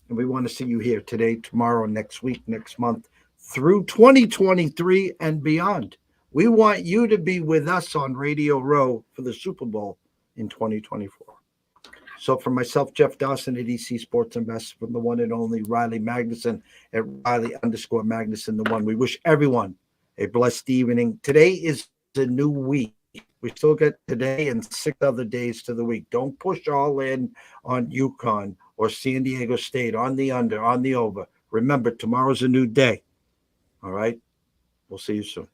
And we want to see you here today, tomorrow, next week, next month, through 2023 and beyond. We want you to be with us on Radio Row for the Super Bowl in 2024. So for myself, Jeff Dawson at EC Sports Invest, from the one and only Riley Magnuson at Riley_Magnuson, the one. We wish everyone a blessed evening. Today is a new week. We still got today and 6 other days to the week. Don't push all in on UConn or San Diego State, on the under, on the over. Remember, tomorrow's a new day. All right? We'll see you soon.